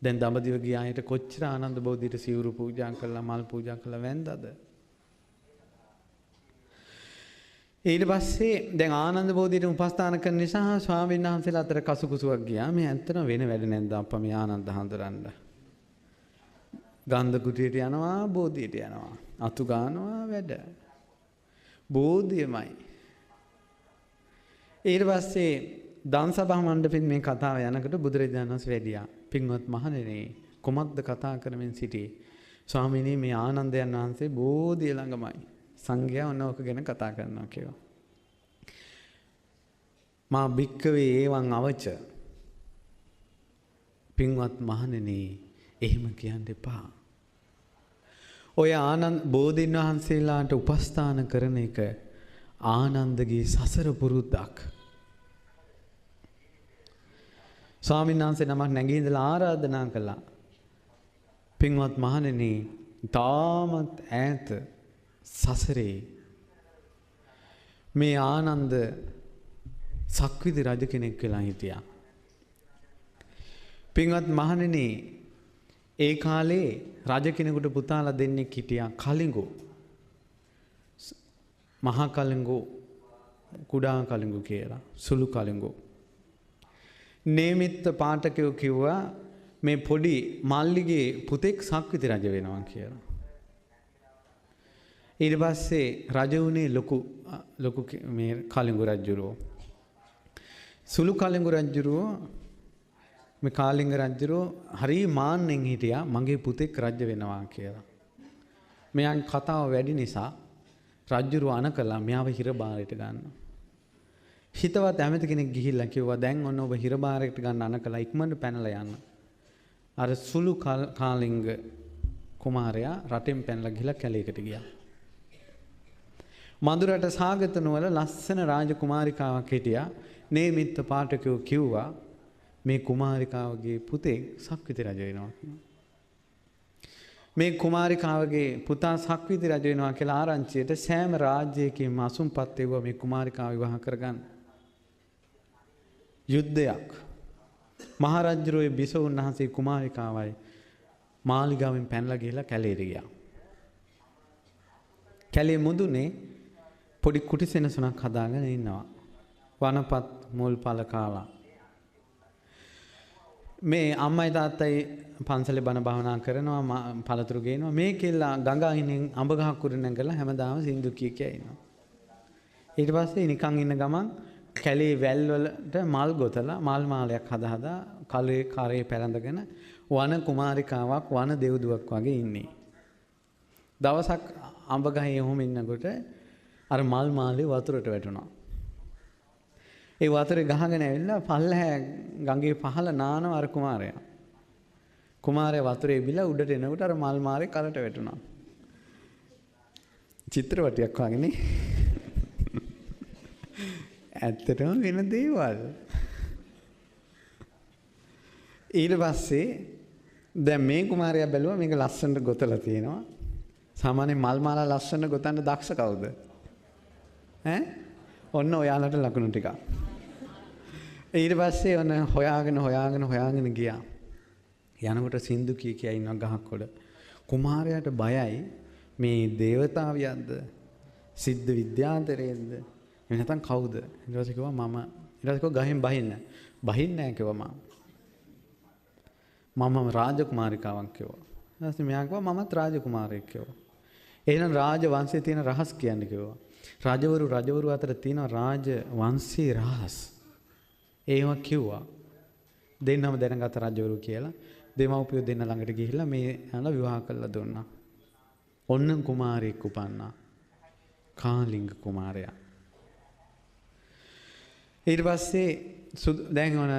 දැන් දඹදිව ගියායට කොච්චර ආනන්ද බෝධියට සිවුරු පූජා කළා මල් පූජා කළා වැන්දද? ඊට පස්සේ දැන් ආනන්ද බෝධියට උපස්ථාන කරන නිසා ස්වාමීන් වහන්සේලා අතර කසුකුසුවක් ගියා. මේ ඇත්තටම වෙන වැඩ නැද්ද අප්පා මේ ආනන්ද හඳුරන්න. ගන්ධ කුටියට යනවා බෝධියට යනවා. අතු ගන්නවා වැඩ. බෝධියමයි. ඊට පස්සේ දන්සභා මණ්ඩපෙන් මේ කතාව යනකොට බුදුරජාණන් වහන්සේ වැඩියා. පින්වත් මහණෙනි කොමක්ද කතා කරමින් සිටියේ? ස්වාමීනි මේ ආනන්දයන් වහන්සේ බෝධිය ළඟමයි. සංඝයා ඔන්නෝක ගැන කතා කරනවා කියලා. මා භික්කවේ ඒවං අවච. පින්වත් මහණෙනි එහෙම කියන්න එපා. ඔය ආනන්ද බෝධීන් වහන්සේලාට උපස්ථාන කරන එක ආනන්දගේ සසර පුරුද්දක්. ස්වාමීන් වහන්සේ නමක් නැගී ඉඳලා ආරාධනා කළා. පින්වත් මහණෙනි, තාමත් ඈත සසරේ මේ ආනන්ද සක්විති රජ කෙනෙක් වෙලා හිටියා. පින්වත් මහණෙනි, ඒ කාලේ රජ කෙනෙකුට පුතාලා දෙන්නෙක් හිටියා. කලිඟු, මහා කලිඟු, කුඩා කලිඟු කියලා, සුළු කලිඟු. නේමිත්ත පාඨකයෝ කිව්වා මේ පොඩි මල්ලිගේ පුතෙක් සක්විති රජ වෙනවා කියලා. ඊට පස්සේ රජ වුණේ ලොකු මේ කලිඟු රජුරෝ. සුළු කලිඟු රජුරෝ, මේ කාලිංග රජුරෝ හරි මාන්නෙන් හිටියා මගේ පුතෙක් රජ වෙනවා කියලා. මෙයන් කතාව වැඩි නිසා රජුරෝ අණ කළා මෙයාව හිරබාරයට ගන්න. හිතවත් ඇමති කෙනෙක් ගිහිල්ලා කිව්වා දැන් ඔන්න ඔබ හිරබාරයට ගන්න අණ කළා, ඉක්මනට පැනලා යන්න. අර සුළු කාලිංග කුමාරයා රටෙන් පැනලා ගිහිල්ලා කැලේකට ගියා. මధుරට සාගතනවල ලස්සන රාජකුමාරිකාවක් හිටියා. නේමිත්ත පාඨකයෝ කිව්වා මේ කුමාරිකාවගේ පුතේ සක්විති රජ වෙනවා කියලා. මේ කුමාරිකාවගේ පුතා සක්විති රජ වෙනවා කියලා ආරංචියට සෑම රාජ්‍යයකින්ම අසුම්පත් වෙවුවා මේ කුමාරිකාව විවාහ කරගන්න. යුද්ධයක්. මහරජුගේ බිසවුන් වහන්සේ කුමාරිකාවයි මාලිගාවෙන් පැනලා ගිහලා කැලේට ගියා. කැලේ මුදුනේ පොඩි කුටි සෙනසුනක් හදාගෙන ඉන්නවා. වනපත් මුල් පල කාලා. මේ අම්මයි තාත්තයි පන්සලේ බණ භාවනා කරනවා, පළතුරු ගේනවා. මේ කෙල්ලා ගඟ අයිනෙන් අඹ ගහක් උඩ නැගලා හැමදාම සින්දු කිය ඉන්නවා. ඊට පස්සේ නිකන් ඉන්න ගමන් කැලේ වැල් වලට මල් ගොතලා මල් මාලයක් හදා කලේ කරේ පැලඳගෙන වන කුමාරිකාවක් වන දෙව්දුවක් වගේ ඉන්නේ. දවසක් අඹ ගහේ ඔහොම ඉන්නකොට අර මල් මාලේ වතුරට වැටුණා. ඒ වතුරේ ගහගෙන ඇවිල්ලා පල්ලහැ ගඟේ පහළ නානවා අර කුමාරයා. කුමාරයා වතුරේ බිලා උඩට එනකොට අර මල් මාලේ කරට වැටුණා. චිත්‍රපටයක් වගේනේ. ඇත්තටම වෙන දේවල්. ඊට පස්සේ දැන් මේ කුමාරයා බැලුවා මේක ලස්සනට ගොතලා තියෙනවා. සාමාන්‍ය මල් මාලා ලස්සනට ගොතන්න දක්ෂ කවුද? ඔන්න ඔයාලට ලකුණු ටික. ඊට පස්සේ ඔන්න හොයාගෙන ගියා. යනකොට සින්දු කිය ඉන්නවා ගහක් උඩ. කුමාරයාට බයයි මේ දේවතාවියක්ද? සිද්ධ විද්‍යාන්තරයේද? එහෙම නැත්නම් කවුද? ඊට පස්සේ කිව්වා මම. ඊට පස්සේ කිව්වා ගහෙන් බහින්න. බහින්නේ නැහැ කිව්වා මම රාජකුමාරිකාවක් කිව්වා. ඊට පස්සේ මෙයා කිව්වා මමත් රාජකුමාරයෙක් කිව්වා. එහෙනම් රාජ වංශයේ තියෙන රහස් කියන්නේ කිව්වා. රජවරු අතර තියෙන රාජ වංශී රහස්. ඒවා කිව්වා. දෙන්නම දැනගත රජවරු කියලා. දෙමව්පියෝ දෙන්න ළඟට ගිහිල්ලා මේ යන විවාහ කරලා දුන්නා. ඔන්න කුමාරයෙක් උපන්නා. කාලිංග කුමාරයා. ඊට පස්සේ දැන් ඔන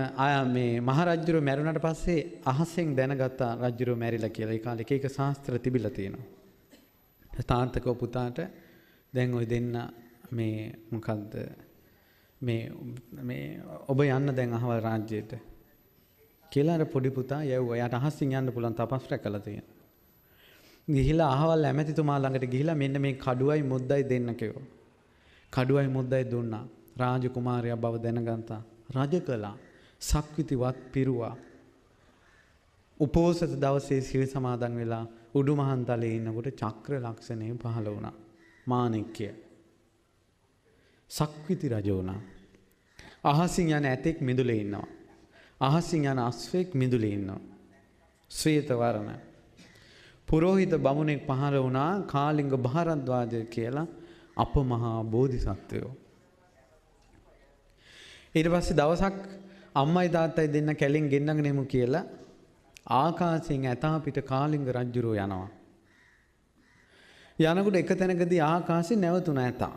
මේ මහරජුරු මැරුණාට පස්සේ අහසෙන් දැනගත්ත රජුරු මැරිලා කියලා. ඒ කාලේ එක ශාස්ත්‍ර තිබිලා තියෙනවා. තාන්තක පුතාට දැන් ඔය දෙන්න මේ මොකද්ද මේ ඔබ යන්න දැන් අහවල් රාජ්‍යයට කියලා අර පොඩි පුතා යවුවා. යාට අහසින් යන්න පුළුවන් තපස් රැකලා තියෙනවා. ගිහිලා අහවල් ඇමතිතුමා ළඟට ගිහිලා මෙන්න මේ කඩුවයි මුද්දයි දෙන්න කිව්වා. කඩුවයි මුද්දයි දුන්නා. රාජකුමාරයා බව දැනගත්තා. රජ කළා. සක්විතිවත් පිරුවා. උපෝසත දවසේ සිල් සමාදන් වෙලා උඩුමහන්තලේ ඉන්නකොට චක්‍ර ලක්ෂණය පහළ වුණා. මාණික්කය. සක්විති රජ වුණා. අහසින් යන ඇතෙක් මිදුලේ ඉන්නවා. අහසින් යන අස්වැක් මිදුලේ ඉන්නවා. ශ්වේත වර්ණ. පුරෝහිත බමුණෙක් පහළ වුණා කාලිංග භාරද්වාජ කියලා අපමහා බෝධිසත්වයෝ. ඊට පස්සේ දවසක් අම්මයි තාත්තයි දෙන්න කැලෙන් ගෙන්නගෙන එමු කියලා ආකාශයෙන් ඇතා පිට කාලිංග රජුරෝ යනවා. යනකොට එක තැනකදී ආකාශේ නැවතුණා ඇතා.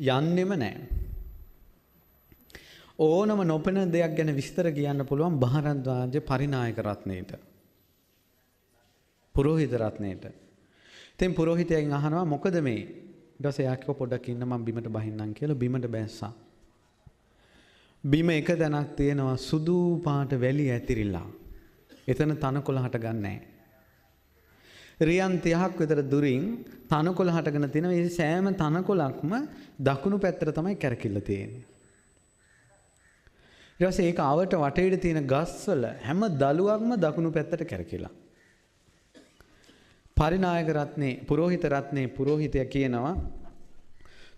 යන්නෙම නැහැ. ඕනම නොපෙනෙන දෙයක් ගැන විස්තර කියන්න පුළුවන් භාරද්වාජ පරිනායක රත්නයේට. පුරෝහිත රත්නයේට. ඉතින් පුරෝහිතයන් අහනවා මොකද මේ? ඊට පස්සේ යාකෝ පොඩ්ඩක් ඉන්න මම බිමට බහින්නම් කියලා බිමට බැස්සා. බිම එක තැනක් තියෙනවා සුදු පාට වැලි ඇතිරිලා. එතන තනකොළ හටගන්නේ නැහැ. රියන් 30ක් විතර දුරින් තනකොළ හටගෙන තියෙනවා. මේ සෑම තනකොළක්ම දකුණු පැත්තට තමයි කැරකිලා තියෙන්නේ. ඊට පස්සේ ඒක අවට වටේට තියෙන ගස්වල හැම දළුවක්ම දකුණු පැත්තට කැරකිලා. පරිනායක රත්නේ පුරোহিত රත්නේ පුරোহিතයා කියනවා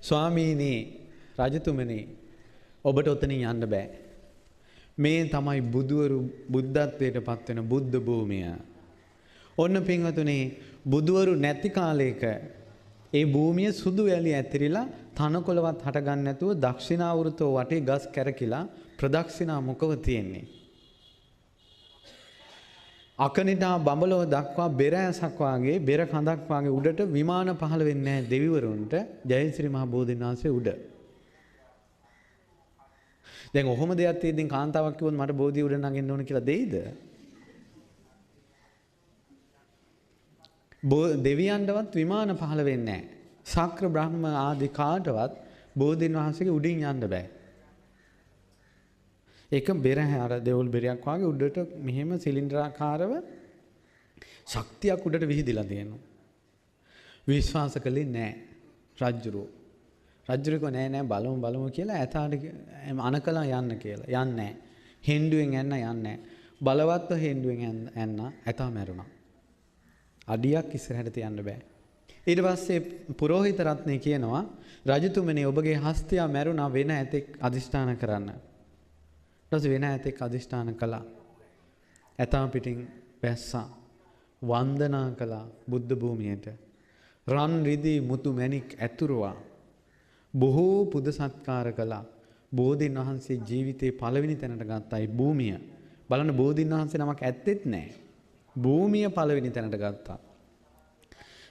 ස්වාමීනි රජතුමනි ඔබට ඔතනින් යන්න බෑ. මේ තමයි බුදුවරු බුද්ධත්වයට පත් වෙන බුද්ධ භූමිය. ඔන්න පින්වතුනි බුදුවරු නැති කාලයක ඒ භූමිය සුදු වැලි ඇතිරිලා තනකොළවත් හටගන්නේ නැතුව දක්ෂිනාවෘතෝ වටේ ගස් කැරකිලා ප්‍රදක්ෂිනා මුඛව තියෙන්නේ. අකනිටා බඹලව දක්වා බෙර ඇසක් වාගේ බෙර කඳක් වාගේ උඩට විමාන පහළ වෙන්නේ නැහැ දෙවිවරුන්ට ජයශ්‍රී මහ බෝධීන් වහන්සේ උඩ. දැන් ඔහොම දෙයක් තියෙද්දි කාන්තාවක් කිව්වොත් මට බෝධිය උඩ නගින්න ඕන කියලා දෙයිද? දෙවියන්ටවත් විමාන පහළ වෙන්නේ නැහැ. ශක්‍ර බ්‍රහ්ම ආදී කාටවත් බෝධීන් වහන්සේගේ උඩින් යන්න බෑ. ඒක බෙර අර දෙවුල් බෙරයක් වගේ උඩට මෙහෙම සිලින්ඩරාකාරව ශක්තියක් උඩට විහිදිලා තියෙනවා. විශ්වාස කළේ නැහැ රජුරෝ. රජුරෝ නෑ බලමු කියලා ඇතාට අනකලා යන්න කියලා. යන්නේ නැහැ. හෙන්ඩුවෙන් යන්න යන්නේ නැහැ. බලවත්ව හෙන්ඩුවෙන් යන්න ඇතා මැරුණා. අඩියක් ඉස්සරහට තියන්න බෑ. ඊට පස්සේ පුරোহিত රත්නේ කියනවා රජතුමනි ඔබගේ හස්තියා මැරුණා වෙන ඇතෙක් අදිෂ්ඨාන කරන්න. ඊට වෙන ඇතෙක් අදිෂ්ඨාන කළා. ඇතා පිටින් වැස්සා වන්දනා කළා බුද්ධ භූමියට. රන් රිදී මුතු මැණික් ඇතුරුවා. බොහෝ පුද සත්කාර කළා. බෝධීන් වහන්සේ ජීවිතේ පළවෙනි තැනට ගත්තා. ඒ භූමිය. බලන්න බෝධීන් වහන්සේ නමක් ඇත්තෙත් නැහැ. භූමිය පළවෙනි තැනට ගත්තා.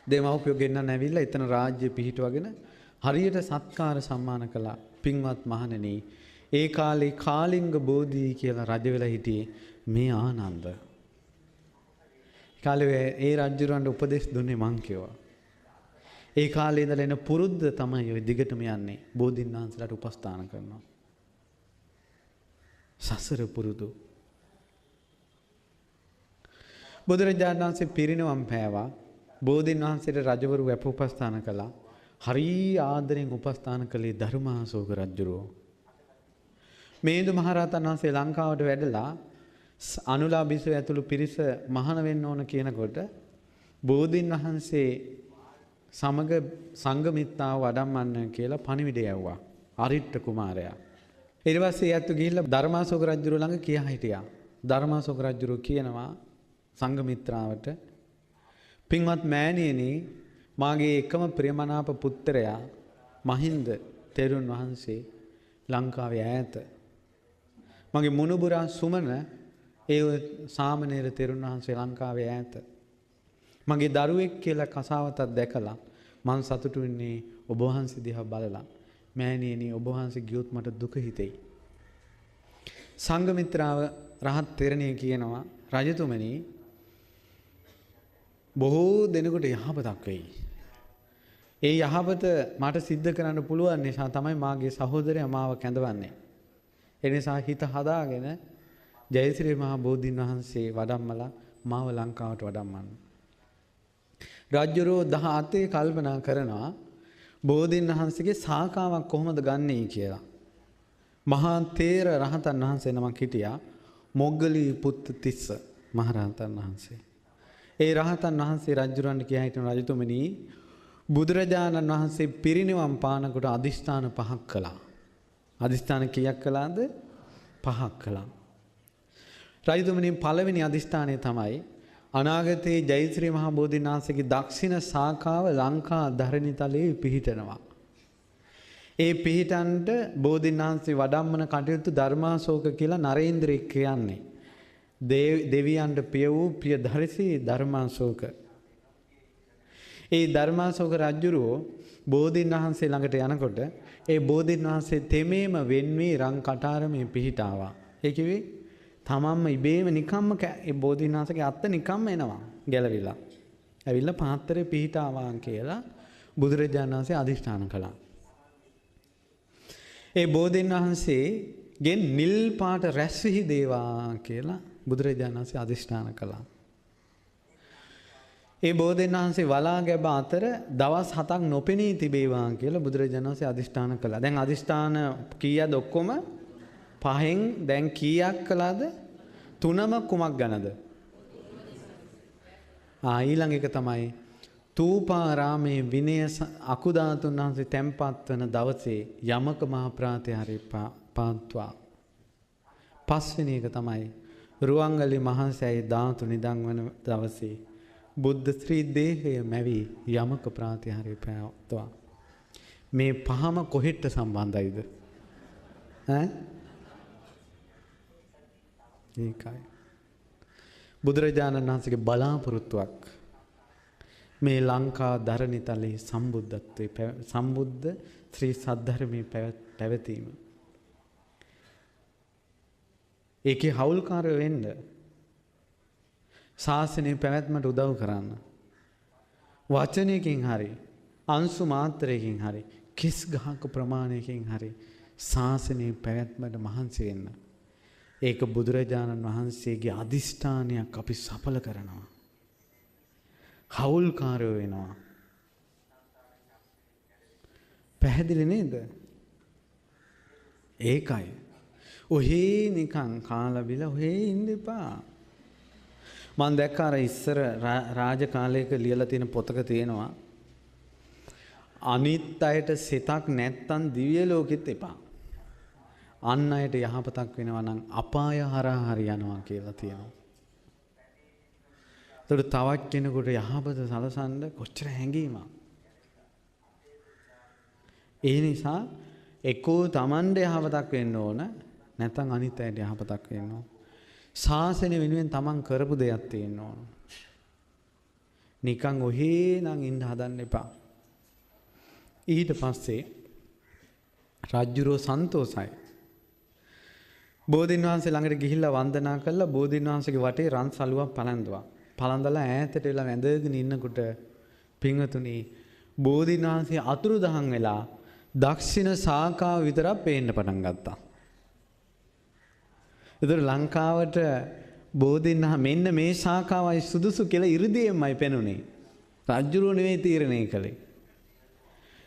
දෙමව්පියෝ ගෙන්නන්න ඇවිල්ලා එතන රාජ්‍ය පිහිටුවගෙන හරියට සත්කාර සම්මාන කළා. පින්වත් මහණෙනි ඒ කාලේ කාලිංග බෝධි කියලා රජ වෙලා හිටියේ මේ ආනන්ද. කාලේ ඒ රජුරන්ට උපදෙස් දුන්නේ මං කිව්වා. ඒ කාලේ ඉඳලා එන පුරුද්ද තමයි ඔය දිගටම යන්නේ. බෝධීන් වහන්සේලාට උපස්ථාන කරනවා. සසර පුරුදු. බුදුරජාණන් වහන්සේ පිරිනිවන් පෑවා. බෝධීන් වහන්සේට රජවරු වැප උපස්ථාන කළා. හරි ආදරෙන් උපස්ථාන කළේ ධර්මාශෝක රජුරෝ. මේදු මහරහතන් වහන්සේ ලංකාවට වැඩලා අනුලා බිසව ඇතුළු පිරිස මහාන වෙන්න ඕන කියනකොට බෝධීන් වහන්සේ සමග සංඝමිත්තාව වඩම්මන්න කියලා පණිවිඩය යවුවා අරිට්ඨ කුමාරයා. ඊට පස්සේ යැත්තු ගිහිල්ලා ධර්මාශෝක රජුරෝ ළඟ කියා හිටියා. ධර්මාශෝක රජුරෝ කියනවා සංඝමිත්‍රාවට පින්වත් මෑණියනි මාගේ එකම ප්‍රියමනාප පුත්‍රයා මහින්ද තෙරුන් වහන්සේ ලංකාවේ ඈත. මගේ මුණුබුරා සුමන ඒ සාමණේර තෙරුන් වහන්සේ ලංකාවේ ඈත. මගේ දරුවෙක් කියලා කසාවතක් දැකලා මං සතුටු වෙන්නේ ඔබ වහන්සේ දිහා බලලා. මෑණියනි ඔබ වහන්සේ ගියොත් මට දුක හිතෙයි. සංඝමිත්‍රාව රහත් තෙරණිය කියනවා රජතුමනි බොහෝ දෙනෙකුට යහපතක් වෙයි. ඒ යහපත මට සිද්ධ කරන්න පුළුවන් නිසා තමයි මාගේ සහෝදරයා මාව කැඳවන්නේ. ඒ නිසා හිත හදාගෙන ජයශ්‍රී මහ බෝධීන් වහන්සේ වඩම්මලා මාව ලංකාවට වඩම්මන්න. රජුරෝ 17 කල්පනා කරනවා බෝධීන් වහන්සේගේ සාකාවක් කොහොමද ගන්නේ කියලා. මහා තේර රහතන් වහන්සේ නමක් හිටියා. මොග්ගලී පුත් තිස්ස මහරහතන් වහන්සේ. ඒ රහතන් වහන්සේ රජුරන්ට කියා හිටින රජතුමනි බුදුරජාණන් වහන්සේ පිරිනිවන් පානකොට අදිෂ්ඨාන 5ක් කළා. අදිෂ්ඨාන කීයක් කළාද? 5ක් කළා. රජතුමනි පළවෙනි අදිෂ්ඨානය තමයි අනාගතයේ ජයශ්‍රී මහ බෝධීන් වහන්සේගේ දක්ෂිණ ශාඛාව ලංකා ධරණිතලයේ පිහිටනවා. ඒ පිහිටන්ට බෝධීන් වහන්සේ වඩම්මන කටයුතු ධර්මාශෝක කියලා නරේන්ද්‍රෙක් කියන්නේ. දෙවියන්ට පිය වූ ප්‍රියදර්ශී ධර්මාශෝක. ඒ ධර්මාශෝක රජුරෝ බෝධීන් වහන්සේ ළඟට යනකොට ඒ බෝධීන් වහන්සේ තෙමේම වෙන්වී රන් කටාරමේ පිහිටාවා. ඒ කිව්වේ තමන්ම ඉබේම නිකම්ම ඒ බෝධීන් වහන්සේගේ අත්ත නිකම්ම එනවා ගැලවිලා. ඇවිල්ලා පාත්‍රේ පිහිටාවා කියලා බුදුරජාණන් වහන්සේ අදිෂ්ඨාන කළා. ඒ බෝධීන් වහන්සේ ගෙන් නිල් පාට රැස් විහිදේවා කියලා බුදුරජාණන් වහන්සේ අධිෂ්ඨාන කළා. ඒ බෝධීන් වහන්සේ වලා ගැබ අතර දවස් 7ක් නොපෙනී තිබේවා කියලා බුදුරජාණන් වහන්සේ අධිෂ්ඨාන කළා. දැන් අධිෂ්ඨාන කීයද ඔක්කොම? 5න් දැන් කීයක් කළාද? 3ම කුමක් ගැනද? ඊළඟ එක තමයි තූපාරාමේ විනය අකුධාතුන් වහන්සේ තැන්පත් වන දවසේ යමක මහ ප්‍රාතිහාර්ය පාත්වා. 5 වෙනි එක තමයි රුවන්වැලි මහසෑය ධාතු නිදන් වන දවසේ බුද්ධ ශ්‍රී දේහය මැවි යමක ප්‍රාතිහාර්ය පාත්වා. මේ පහම කොහෙට සම්බන්ධයිද? ඒකයි බුදුරජාණන් වහන්සේගේ බලාපොරොත්තුවක් මේ ලංකා ධරණිතලයේ සම්බුද්ධත්වයේ සම්බුද්ධ ශ්‍රී සද්ධර්මයේ පැවතීම. ඒකේ හවුල්කාරයෝ වෙන්න, ශාසනය පැවැත්මට උදව් කරන්න, වචනයකින් හරි අංශු මාත්‍රයකින් හරි කිස් ගහක ප්‍රමාණයකින් හරි ශාසනයේ පැවැත්මට මහන්සි වෙන්න. ඒක බුදුරජාණන් වහන්සේගේ අධිෂ්ඨානයක් අපි සඵල කරනවා. හවුල්කාරයෝ වෙනවා. පැහැදිලි නේද? ඒකයි. ඔහේ නිකන් කාලා බිලා ඔහේ ඉන්න එපා. මම දැක්ක අර ඉස්සර රාජ කාලයක ලියලා තියෙන පොතක තියෙනවා අනිත් අයට සිතක් නැත්තම් දිව්‍ය ලෝකෙත් එපා. අන් අයට යහපතක් වෙනවා නම් අපාය හරහා හරි යනවා කියලා තියෙනවා. ඒතර තවත් කෙනෙකුට යහපත සලසන්න කොච්චර හැඟීමක්. ඒ නිසා එක්කෝ Tamande යහපතක් වෙන්න ඕන නැත්නම් අනිත් අයට යහපතක් වෙන්න ඕන. ශාසනය වෙනුවෙන් Taman කරපු දෙයක් තියෙන්න ඕන. නිකන් ඔහේ නම් ඉන්න හදන්න එපා. ඊට පස්සේ රාජ්‍යරෝ සන්තෝසයි. බෝධීන් වහන්සේ ළඟට ගිහිල්ලා වන්දනා කළා. බෝධීන් වහන්සේගේ වටේ රන් සලුවක් පළඳුවා. පළඳලා ඈතට වෙලා වැඳගෙන ඉන්නකොට පින්වතුනි බෝධීන් වහන්සේ අතුරුදහන් වෙලා දක්ෂිණ ශාඛාව විතරක් පේන්න පටන් ගත්තා. ඒතර ලංකාවට බෝධීන් මෙන්න මේ ශාඛාවයි සුදුසු කියලා ඉරිදීමයි පෙනුනේ. රාජ්‍යරෝ නෙවෙයි තීරණය කළේ.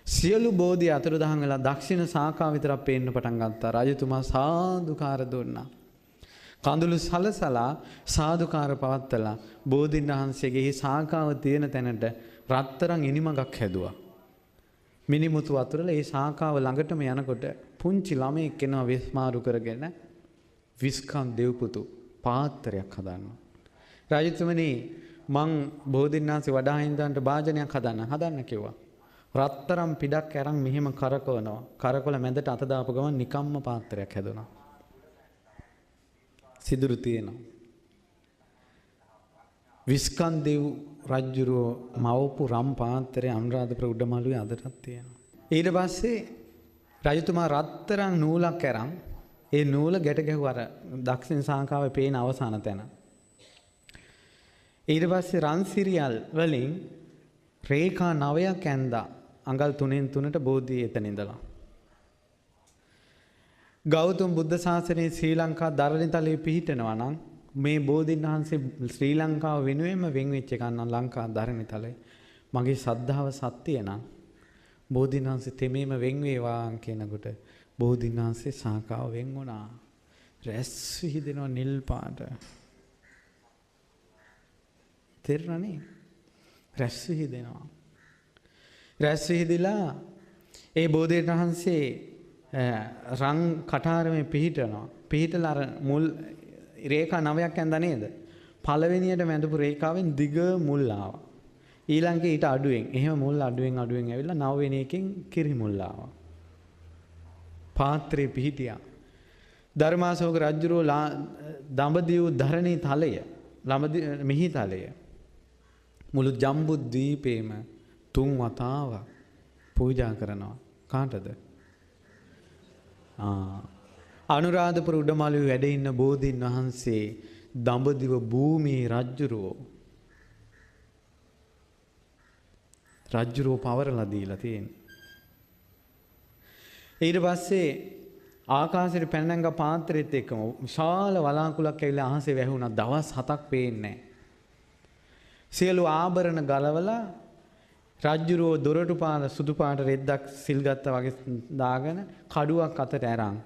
සියලු බෝධි අතුරුදහන් වෙලා දක්ෂිණ ශාඛාව විතරක් පේන්න පටන් ගත්තා. රජතුමා සාදුකාර දුන්නා. කඳුළු සලසලා සාදුකාර පවත්තලා බෝධීන් වහන්සේගේ ශාඛාව තියෙන තැනට රත්තරන් ඉනිමගක් හැදුවා. මිනිමුතු වතුරලා ඒ ශාඛාව ළඟටම යනකොට පුංචි ළමයෙක් එනවා විස්මාරු කරගෙන විස්කම් දෙව්පුතු පාත්‍රයක් හදනවා. රජතුමනි මං බෝධීන් වහන්සේ වඩා හින්දාන්ට භාජනයක් හදන්න කිව්වා. රත්තරම් පිටක් අරන් මෙහෙම කරකවනවා. කරකවල මැදට අත දාපු ගමන් නිකම්ම පාත්‍රයක් හැදුණා. සිදුරු තියෙනවා. විස්කන්දේව් රජුරෝ මවපු රම් පාත්‍රය අනුරාධපුර උඩමාළුවේ අදටත් තියෙනවා. ඊට පස්සේ රජතුමා රත්තරන් නූලක් අරන් ඒ නූල ගැට ගැහුවා අර දක්ෂිණ ශාඛාවේ පේන අවසාන තැන. ඊට පස්සේ රන් සිරියල් වලින් රේඛා 9ක් ඇඳා අඟල් 3න් 3ට බෝධිය එතන ඉඳලා. ගෞතම බුද්ධ ශාසනයේ ශ්‍රී ලංකා ධරණිතලයේ පිහිටනවා නම් මේ බෝධීන් වහන්සේ ශ්‍රී ලංකාව වෙනුවෙන්ම වෙන් වෙච්ච එකක් නම් ලංකා ධරණිතලයේ මගේ ශ්‍රද්ධාව සත්‍ය නම් බෝධීන් වහන්සේ තෙමේම වෙන් වේවා කියනකොට බෝධීන් වහන්සේ ශාඛාව වෙන් වුණා. රැස් විහිදෙනවා නිල් පාට. තේරුණානේ? රැස් විහිදෙනවා. රැස් විහිදලා ඒ බෝධීන් වහන්සේ රං කටාරමේ පිහිටනවා. පිහිටලා අර මුල් රේඛා 9ක් ඇඳා නේද? පළවෙනියට වැඳපු රේඛාවෙන් දිග මුල් ආවා. ඊළඟට ඊට අඩුවෙන් එහෙම මුල් අඩුවෙන් ඇවිල්ලා 9 වෙනි එකෙන් කිරි මුල් ආවා. පාත්‍රේ පිහිටියා. ධර්මාශෝක රජුරෝ දඹදිව ධරණී තලය මිහි තලය මුළු ජම්බු දීපේම 3 වතාවක් පූජා කරනවා. කාටද? අනුරාධපුර උඩමාළුවේ වැඩ ඉන්න බෝධීන් වහන්සේ දඹදිව භූමියේ රජුරෝ පවරලා දීලා තියෙනවා. ඊට පස්සේ ආකාශයට පැන නැංග පාත්‍රෙත් එක්කම විශාල වලාකුළක් ඇවිල්ලා අහසේ වැහුණා. දවස් 7ක් පේන්නේ නැහැ. සියලු ආභරණ ගලවලා රජ්ජුරුව දොරටු පාන සුදු පාට රෙද්දක් සිල් ගත්තා වගේ දාගෙන කඩුවක් අතට ඇරන්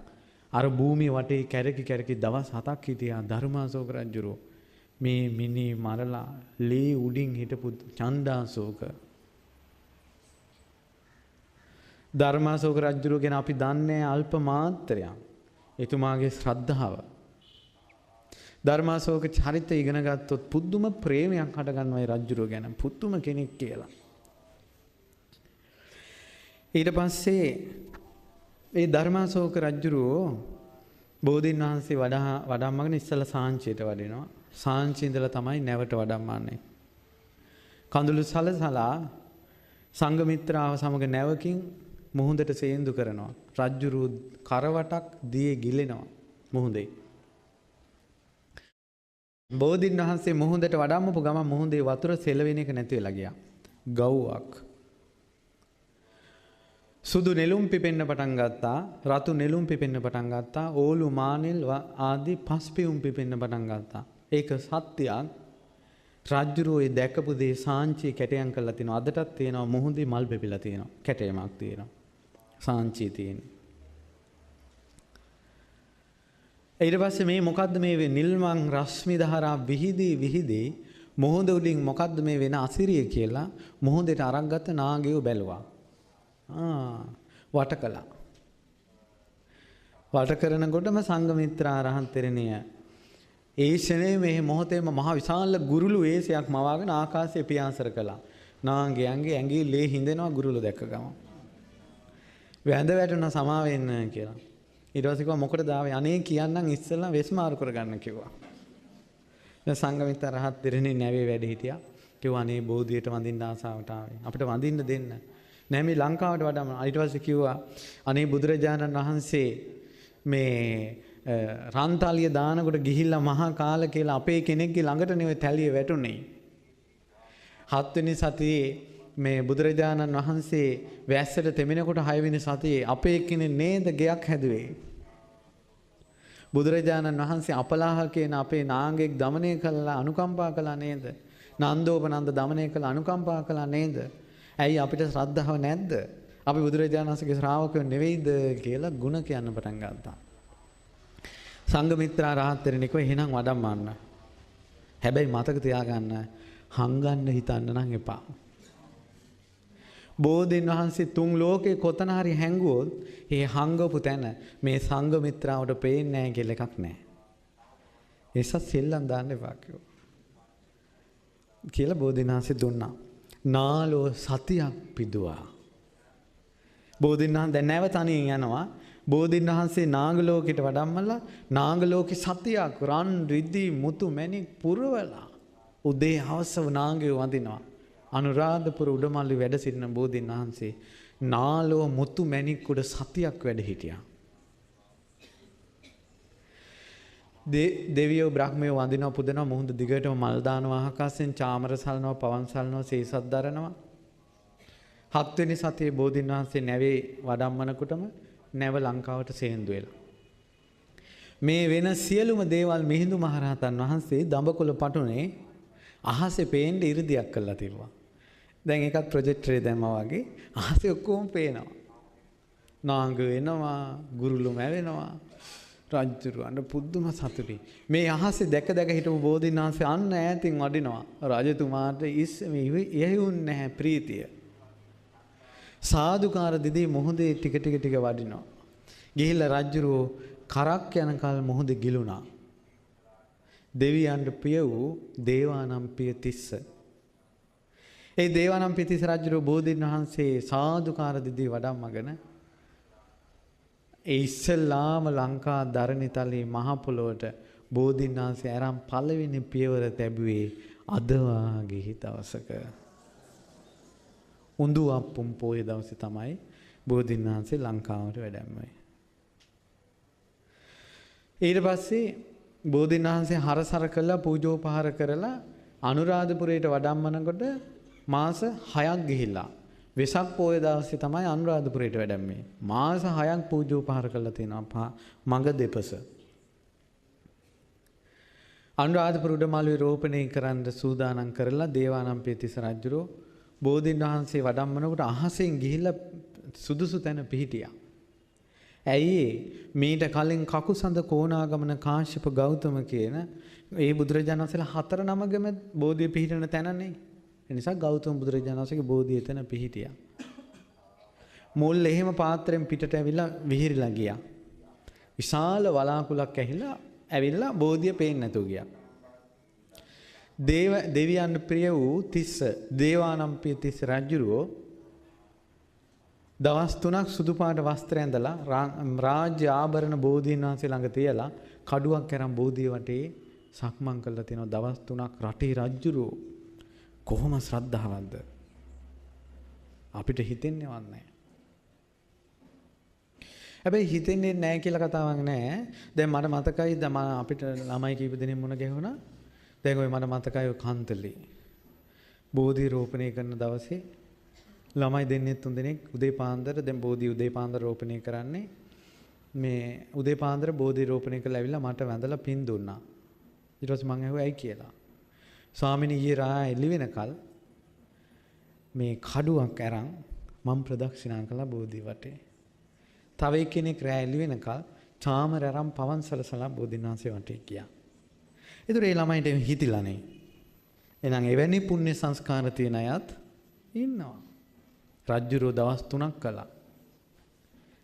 අර භූමිය වටේ කැරකි කැරකි දවස් 7ක් හිටියා ධර්මාශෝක රජුරෝ. මේ මිනි මරලා ලේ උඩින් හිටපු චණ්ඩාශෝක. ධර්මාශෝක රජුරෝ ගැන අපි දන්නේ අල්ප මාත්‍රයක්. එතුමාගේ ශ්‍රද්ධාව. ධර්මාශෝක චරිතය ඉගෙන ගත්තොත් පුදුම ප්‍රේමයක් හට ගන්නවා ඒ රජුරෝ ගැන. පුදුම කෙනෙක් කියලා. ඊට පස්සේ ඒ ධර්මාශෝක රජුරෝ බෝධීන් වහන්සේ වඩම්මගෙන ඉස්සලා සාංචියට වඩිනවා. සාංචි ඉඳලා තමයි නැවට වඩම්මන්නේ. කඳුළු සලසලා සංඝමිත්‍රාව සමග නැවකින් මුහුදට සේන්දු කරනවා. රජුරු කරවටක් දියේ ගිලෙනවා මුහුදේ. බෝධීන් වහන්සේ මුහුදට වඩම්මපු ගමන් මුහුදේ වතුර සෙලවෙන එක නැති වෙලා ගියා. ගව්වක්. සුදු නෙළුම් පිපෙන්න පටන් ගත්තා. රතු නෙළුම් පිපෙන්න පටන් ගත්තා. ඕලු මානෙල් ආදී පස් පියුම් පිපෙන්න පටන් ගත්තා. ඒක සත්‍යයක්. රජුරෝ ඒ දැකපු දේ සාංචිය කැටයම් කරලා තිනවා. අදටත් තියෙනවා මුහුදේ මල් පෙපිලා තියෙනවා. කැටයමක් තියෙනවා. සාංචිය තියෙන. ඊට පස්සේ මේ මොකද්ද මේ නිල්මන් රශ්මි දහරා විහිදී මුහුද උඩින් මොකද්ද මේ වෙන අසිරිය කියලා මුහුදේට අරන් ගත්ත නාගයෝ බැලුවා. වට කළා. වට කරනකොටම සංඝමිත්‍රා රහත් තෙරණිය ඒ ෂනේ මේ මොහොතේම මහ විශාල ගුරුළු වේශයක් මවාගෙන ආකාශයේ පියාසර කළා. නාගයන්ගේ ඇඟේ ලේ හිඳෙනවා ගුරුළු දැක්ක ගමන්. වැඳ වැටුණා සමා වෙන්න කියලා. ඊට පස්සේ කිව්වා මොකටද ආවේ? අනේ කියන්නම් ඉස්සෙල්ලා වෙස් මාරු කරගන්න කිව්වා. දැන් සංඝමිත්‍රා රහත් තෙරණිය නැවේ වැඩ හිටියා. කිව්වා අනේ බෝධියට වඳින්න ආසාවට ආවේ. අපිට වඳින්න දෙන්න. නෑ මේ ලංකාවට වඩාම. ඊට පස්සේ කිව්වා අනේ බුදුරජාණන් වහන්සේ මේ රන්තාලිය දානකොට ගිහිල්ලා මහා කාල කියලා අපේ කෙනෙක්ගේ ළඟට නෙවෙයි තැලිය වැටුනේ. 7 වෙනි සතියේ මේ බුදුරජාණන් වහන්සේ වැස්සට තෙමෙනකොට 6 වෙනි සතියේ අපේ කෙනෙක් නේද ගයක් හැදුවේ. බුදුරජාණන් වහන්සේ අපලාහ කියන අපේ නාගයෙක් দমনය කළා අනුකම්පා කළා නේද? නන්දෝපනන්ද দমনය කළා අනුකම්පා කළා නේද? ඇයි අපිට ශ්‍රද්ධාව නැද්ද? අපි බුදුරජාණන් වහන්සේගේ ශ්‍රාවකයෝ නෙවෙයිද කියලා ಗುಣ කියන්න පටන් ගත්තා. සංඝමිත්‍රා රහත් තෙරණිය කිව්වා එහෙනම් වඩම්මන්න. හැබැයි මතක තියාගන්න හංගන්න හිතන්න නම් එපා. බෝධීන් වහන්සේ තුන් ලෝකේ කොතන හරි හැංගුවොත් ඒ හංගපු තැන මේ සංඝමිත්‍රාවට පේන්නේ නැහැ කියලා එකක් නැහැ. ඒසත් සෙල්ලම් දාන්න එපා කියලා බෝධීන් වහන්සේ දුන්නා. නාලෝ සතියක් පිදුවා. බෝධීන් වහන්සේ දැන් නැව තනියෙන් යනවා. බෝධීන් වහන්සේ නාගලෝකයට වඩම්මලා නාගලෝකේ සතියක් රන් රිදි මුතු මැණික් පුරවලා උදේ හවස නාගයෝ වඳිනවා. අනුරාධපුර උඩමල්ලි වැඩ සිටින බෝධීන් වහන්සේ නාලෝ මුතු මැණික් උඩ සතියක් වැඩ හිටියා. දෙවියෝ බ්‍රහ්මයෝ වඳිනවා පුදනවා මුහුද දිගටම මල් දානවා ආකාශයෙන් චාමර සලනවා පවන් සලනවා සීසත් දරනවා. 7 වෙනි සතියේ බෝධීන් වහන්සේ නැවේ වඩම්මනකොටම නැව ලංකාවට සේන්දු වෙලා. මේ වෙන සියලුම දේවල් මිහිඳු මහරහතන් වහන්සේ දඹකොළ පටුනේ අහසේ පේන්න ඉරිදියක් කරලා තිබුණා. දැන් ඒකත් ප්‍රොජෙක්ටරේ දැම්මා වගේ අහසේ ඔක්කොම පේනවා. නාග වෙනවා, ගුරුළු මැවෙනවා. රජුරවන්ට පුදුම සතුටුයි. මේ අහසේ දැක හිටපු බෝධීන් වහන්සේ අන්න ඈතින් වඩිනවා. රජතුමාට ඉහෙවුන්නේ නැහැ ප්‍රීතිය. සාදුකාර දිදී මොහොතේ ටික වඩිනවා. ගිහිල්ලා රජුරෝ කරක් යනකල් මොහොත ගිලුණා. දෙවියන්ට පිය වූ දේවානම්පිය තිස්ස. ඒ දේවානම්පිය තිස්ස රජුරෝ බෝධීන් වහන්සේ සාදුකාර දිදී වඩම්මගෙන ඒ ඉස්සෙල්ලාම ලංකා ධරණිතලයේ මහ පොළොවට බෝධීන් වහන්සේ ආරම් පළවෙනි පියවර තැබුවේ අද වාගේ දවසක. උඳු අප්පුම් පොයේ දවසේ තමයි බෝධීන් වහන්සේ ලංකාවට වැඩමවේ. ඊට පස්සේ බෝධීන් වහන්සේ හරසර කළා පූජෝපහාර කරලා අනුරාධපුරයට වඩම්මනකොට මාස 6ක් ගිහිල්ලා වෙසක් පොය දවසේ තමයි අනුරාධපුරයට වැඩමේ. මාස 6ක් පූජෝපහාර කරලා තියෙනවා මඟ දෙපස. අනුරාධපුර උඩමාළුවේ රෝපණය කරන්න සූදානම් කරලා දේවානම්පියතිස්ස රජුරෝ බෝධීන් වහන්සේ වඩම්මනකොට අහසෙන් ගිහිල්ලා සුදුසු තැන පිහිටියා. ඇයි මීට කලින් කකුසඳ කෝණාගමන කාශ්‍යප ගෞතම කියන ඒ බුදුරජාණන් වහන්සේලා 4 නමගම බෝධිය පිහිටන තැනනේ. ඒ නිසා ගෞතම බුදුරජාණන් වහන්සේගේ බෝධිය එතන පිහිටියා. මුල් එහෙම පාත්‍රයෙන් පිටට ඇවිල්ලා විහිරිලා ගියා. විශාල වලාකුලක් ඇවිල්ලා බෝධිය පේන්නේ නැතුව ගියා. දෙවියන් ප්‍රිය වූ තිස්ස දේවානම්පියතිස්ස රජුරෝ දවස් 3ක් සුදු පාට වස්ත්‍රය ඇඳලා රාජ්‍ය ආභරණ බෝධීන් වහන්සේ ළඟ තියලා කඩුවක් කරන් බෝධිය වටේ සක්මන් කරලා තිනවා. දවස් 3ක් රටේ රජුරෝ කොහොම ශ්‍රද්ධාවන්තද අපිට හිතෙන්නේවත් නැහැ. හැබැයි හිතෙන්නේ නැහැ කියලා කතාවක් නැහැ. දැන් මට මතකයි අපිට ළමයි කීප දෙනෙක් මුණ ගැහුණා. දැන් ඔය මට මතකයි ඔය කන්තලේ බෝධි රෝපණය කරන දවසේ ළමයි දෙන්නේ 3 දෙනෙක් උදේ පාන්දර දැන් බෝධි උදේ පාන්දර රෝපණය කරන්නේ මේ උදේ පාන්දර බෝධි රෝපණය කරලා ඇවිල්ලා මට වැඳලා පින් දුන්නා. ඊට පස්සේ මං ඇහුවා ඇයි කියලා. ස්වාමිනී ඊයේ රාත්‍රී එළි වෙනකල් මේ කඩුවක් අරන් මම ප්‍රදක්ෂිනා කළා බෝධි වටේ. තව එක්කෙනෙක් රෑ එළි වෙනකල් චාමර අරන් පවන් සලසලා බෝධිනාංශේ වටේ ගියා. ඒතර ඒ ළමයිට හිතිලා නේ. එහෙනම් එවැනි පුණ්‍ය සංස්කාර තියෙන අයත් ඉන්නවා. රජ්ජුරෝ දවස් 3ක් කළා.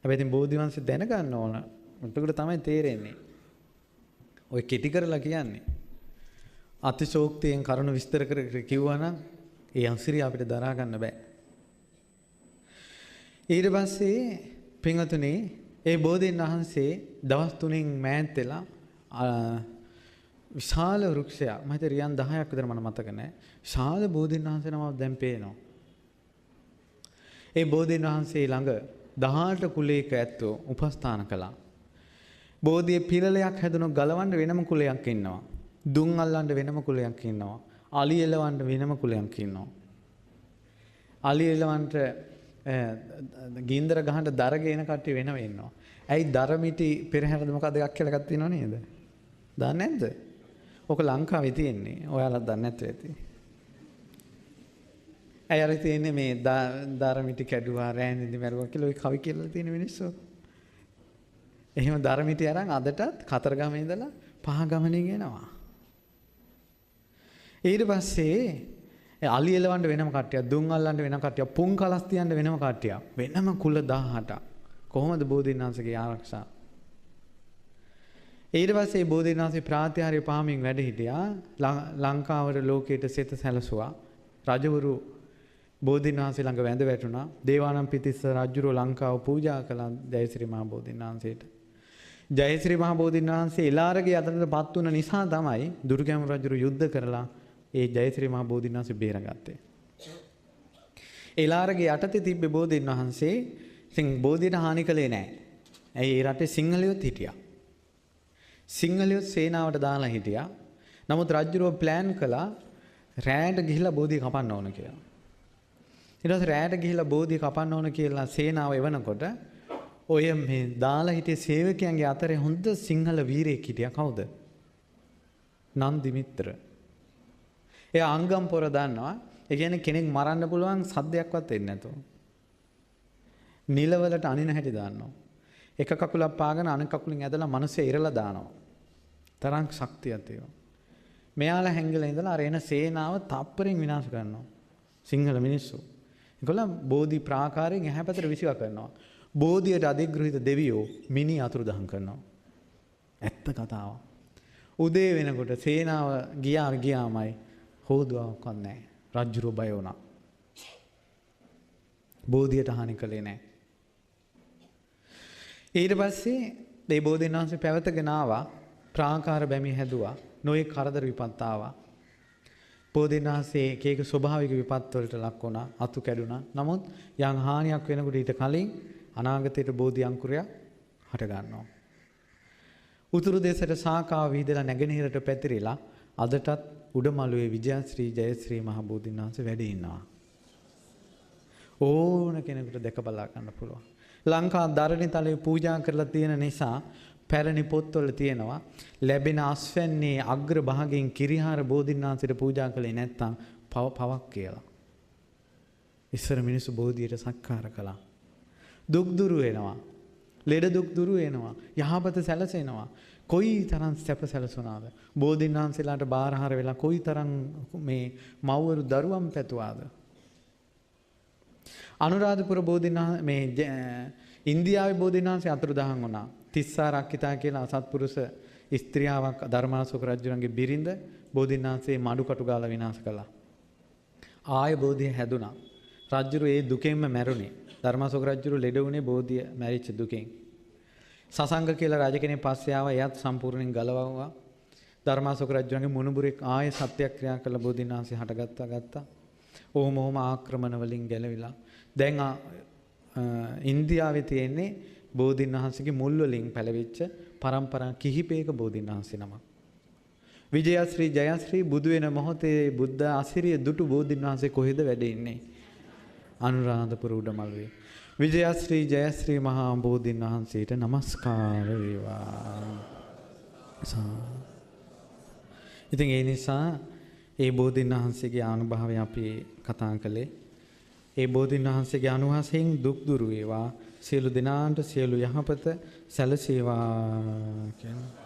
හැබැයි ඉතින් බෝධිවංශය දැනගන්න ඕන. එතකොට තමයි තේරෙන්නේ. ඔය කෙටි කරලා කියන්නේ. අතිශෝක්තියෙන් කරුණ විස්තර කර කිව්වනම් ඒ අංශිරිය අපිට දරා ගන්න බෑ. ඊට පස්සේ පින්වතුනි ඒ බෝධීන් වහන්සේ දවස් 3න් මෑත් වෙලා විශාල වෘක්ෂයක් මම හිතේ රියන් 10ක් විතර මම මතක නැහැ. විශාල බෝධීන් වහන්සේ නමක් දැන් පේනවා. ඒ බෝධීන් වහන්සේ ළඟ 18 කුලයක ඇත්තෝ උපස්ථාන කළා. බෝධියේ පිරලයක් හැදුණු ගලවන්න වෙනම කුලයක් ඉන්නවා. දුම් අල්ලන්න වෙනම කුලයක් ඉන්නවා. අලි එලවන්න වෙනම කුලයක් ඉන්නවා. අලි එලවන්න ගින්දර ගහන්න දර ගේන කට්ටිය වෙනම ඉන්නවා. ඇයි දරමිටි පෙරහැරද මොකක්ද එකක් කියලා එකක් තියෙනව නේද? දන්නේ නැද්ද? ඔක ලංකාවේ තියෙන්නේ. ඔයාලා දන්නේ නැත්ද ඇති. අයර තියෙන්නේ මේ දරමිටි කැඩුවා රෑනිදි මැරුවා කියලා ওই කවි කියලා තියෙන මිනිස්සු. එහෙම දරමිටි අරන් අදටත් කතරගම ඉඳලා පහගමනින් එනවා. ඊට පස්සේ අලි එලවන්න වෙනම කට්ටියක්, දුම් අල්ලන්න වෙනම කට්ටියක්, පුන් කලස් තියන්න වෙනම කට්ටියක්. වෙනම කුල 18ක්. කොහොමද බෝධීන් වහන්සේගේ ආරක්ෂා? ඊට පස්සේ බෝධීන් වහන්සේ ප්‍රාත්‍යහාරය පාමින් වැඩ හිටියා. ලංකාවට ලෝකයට සෙත සැලසුවා. රජවරු බෝධීන් වහන්සේ ළඟ වැඳ වැටුණා. දේවානම්පියතිස්ස රජුරෝ ලංකාව පූජා කළා ජයශ්‍රී මහ බෝධීන් වහන්සේට. ජයශ්‍රී මහ බෝධීන් වහන්සේ එලාරගේ අතටපත් වුණ නිසා තමයි දුර්ගැමුණු රජුරු යුද්ධ කරලා ඒ ජයශ්‍රී මහ බෝධීන් වහන්සේ බේරගත්තේ. එලාරගේ යටතේ තිබ්බ බෝධීන් වහන්සේ ඉතින් බෝධියට හානි කළේ නැහැ. ඇයි ඒ රටේ සිංහලයොත් හිටියා. සිංහලයොත් සේනාවට දාලා හිටියා. නමුත් රජුරෝ ප්ලෑන් කළා රෑට ගිහිල්ලා බෝධිය කපන්න ඕන කියලා. ඊට පස්සේ රෑට ගිහිල්ලා බෝධිය කපන්න ඕන කියලා සේනාව එවනකොට ඔය මේ දාලා හිටිය සේවකයන්ගේ අතරේ හොඳ සිංහල වීරයෙක් හිටියා. කවුද? නන්දි මිත්‍ර. එයා අංගම් පොර දන්නවා. ඒ කියන්නේ කෙනෙක් මරන්න පුළුවන් සද්දයක්වත් එන්නේ නැතුව. නිලවලට අනින හැටි දාන්නවා. එක කකුලක් පාගෙන අනෙක් කකුලින් ඇදලා මිනිස්සු ඉරලා දානවා. තරම් ශක්තියක් තියෙනවා. මෙයාලා හැංගිලා ඉඳලා අර එන සේනාව තප්පරෙන් විනාශ කරනවා. සිංහල මිනිස්සු. ඒගොල්ලන් බෝධි ප්‍රාකාරයෙන් එහා පැත්තට විසිව කරනවා. බෝධියට අධිග්‍රහිත දෙවියෝ මිනි අතුරුදහන් කරනවා. ඇත්ත කතාව. උදේ වෙනකොට සේනාව ගියාමයි හොදුවාවක් නැහැ. රජුරෝ බය වුණා. බෝධියට හානි කළේ නැහැ. ඊට පස්සේ මේ බෝධීන් වහන්සේ පැවතගෙන ආවා. ප්‍රාකාර බැමි හැදුවා. නොයේ කරදර විපත් ආවා. බෝධීන් වහන්සේ එක ස්වභාවික විපත් වලට ලක් වුණා. අතු කැඩුනා. නමුත් යම් හානියක් වෙනකොට ඊට කලින් අනාගතයට බෝධි අංකුරයක් හට ගන්නවා. උතුරු දේශයට ශාඛාව විහිදලා නැගෙනහිරට පැතිරිලා අදටත් උඩමළුවේ විජයශ්‍රී ජයශ්‍රී මහ බෝධීන් වහන්සේ වැඩ ඉන්නවා. ඕන කෙනෙකුට දැක බලා ගන්න පුළුවන්. ලංකා ධරණිතලයේ පූජා කරලා තියෙන නිසා පැරණි පොත්වල තියෙනවා ලැබෙන අස්වැන්නේ අග්‍ර භාගයෙන් කිරිහාර බෝධින්නාන්සේට පූජා කළේ නැත්තම් පවක් කියලා. ඉස්සර මිනිස්සු බෝධියට සත්කාර කළා. දුක් දුරු වෙනවා. ලෙඩ දුක් දුරු වෙනවා. යහපත සැලසෙනවා. කොයි තරම් සැප සැලසුණාද? බෝධින්නාන්සේලාට බාරහාර වෙලා කොයි තරම් මේ මව්වරු දරුවන් පැතුවාද? අනුරාධපුර බෝධින්නාන්සේ මේ ඉන්දියාවේ බෝධින්නාන්සේ අතුරුදහන් වුණා. තිස්සා රක්කිතා කියලා අසත්පුරුෂ ස්ත්‍රියාවක් ධර්මාශෝක රජුණන්ගේ බිරිඳ බෝධින්නාන්සේ මඩුකටු ගාලා විනාශ කළා. ආය බෝධිය හැදුනා. රජුරු ඒ දුකෙන්ම මැරුණේ. ධර්මාශෝක රජුරු ලෙඩ වුණේ බෝධිය මැරිච්ච දුකෙන්. සසංග කියලා රජ කෙනෙක් පස්සේ ආවා. එයත් සම්පූර්ණයෙන් ගලවුවා. ධර්මාශෝක රජුණන්ගේ මුණුබුරෙක් ආය සත්‍යක්‍රියා කළ බෝධින්නාන්සේ හටගත්තා. ඔහොම ආක්‍රමණ වලින් ගැලවිලා. දැන් ඉන්දියාවේ තියෙන්නේ බෝධින්වහන්සේගේ මුල් වලින් පැලවිච්ච පරම්පරා කිහිපයක බෝධින්වහන්සේ නමක්. විජයශ්‍රී ජයශ්‍රී බුදු වෙන මොහොතේ බුද්ධ අසිරිය දුටු බෝධින්වහන්සේ කොහෙද වැඩ ඉන්නේ? අනුරාධපුර උඩමළුවේ. විජයශ්‍රී ජයශ්‍රී මහා බෝධින්වහන්සේට নমස්කාර වේවා. ඉතින් ඒ නිසා ඒ බෝධින්වහන්සේගේ අනුභවය අපි කතා කළේ. ඒ බෝධින්වහන්සේගේ අනුහසෙන් දුක් දුරු වේවා. සියලු දෙනාට සියලු යහපත සැලසේවා කියන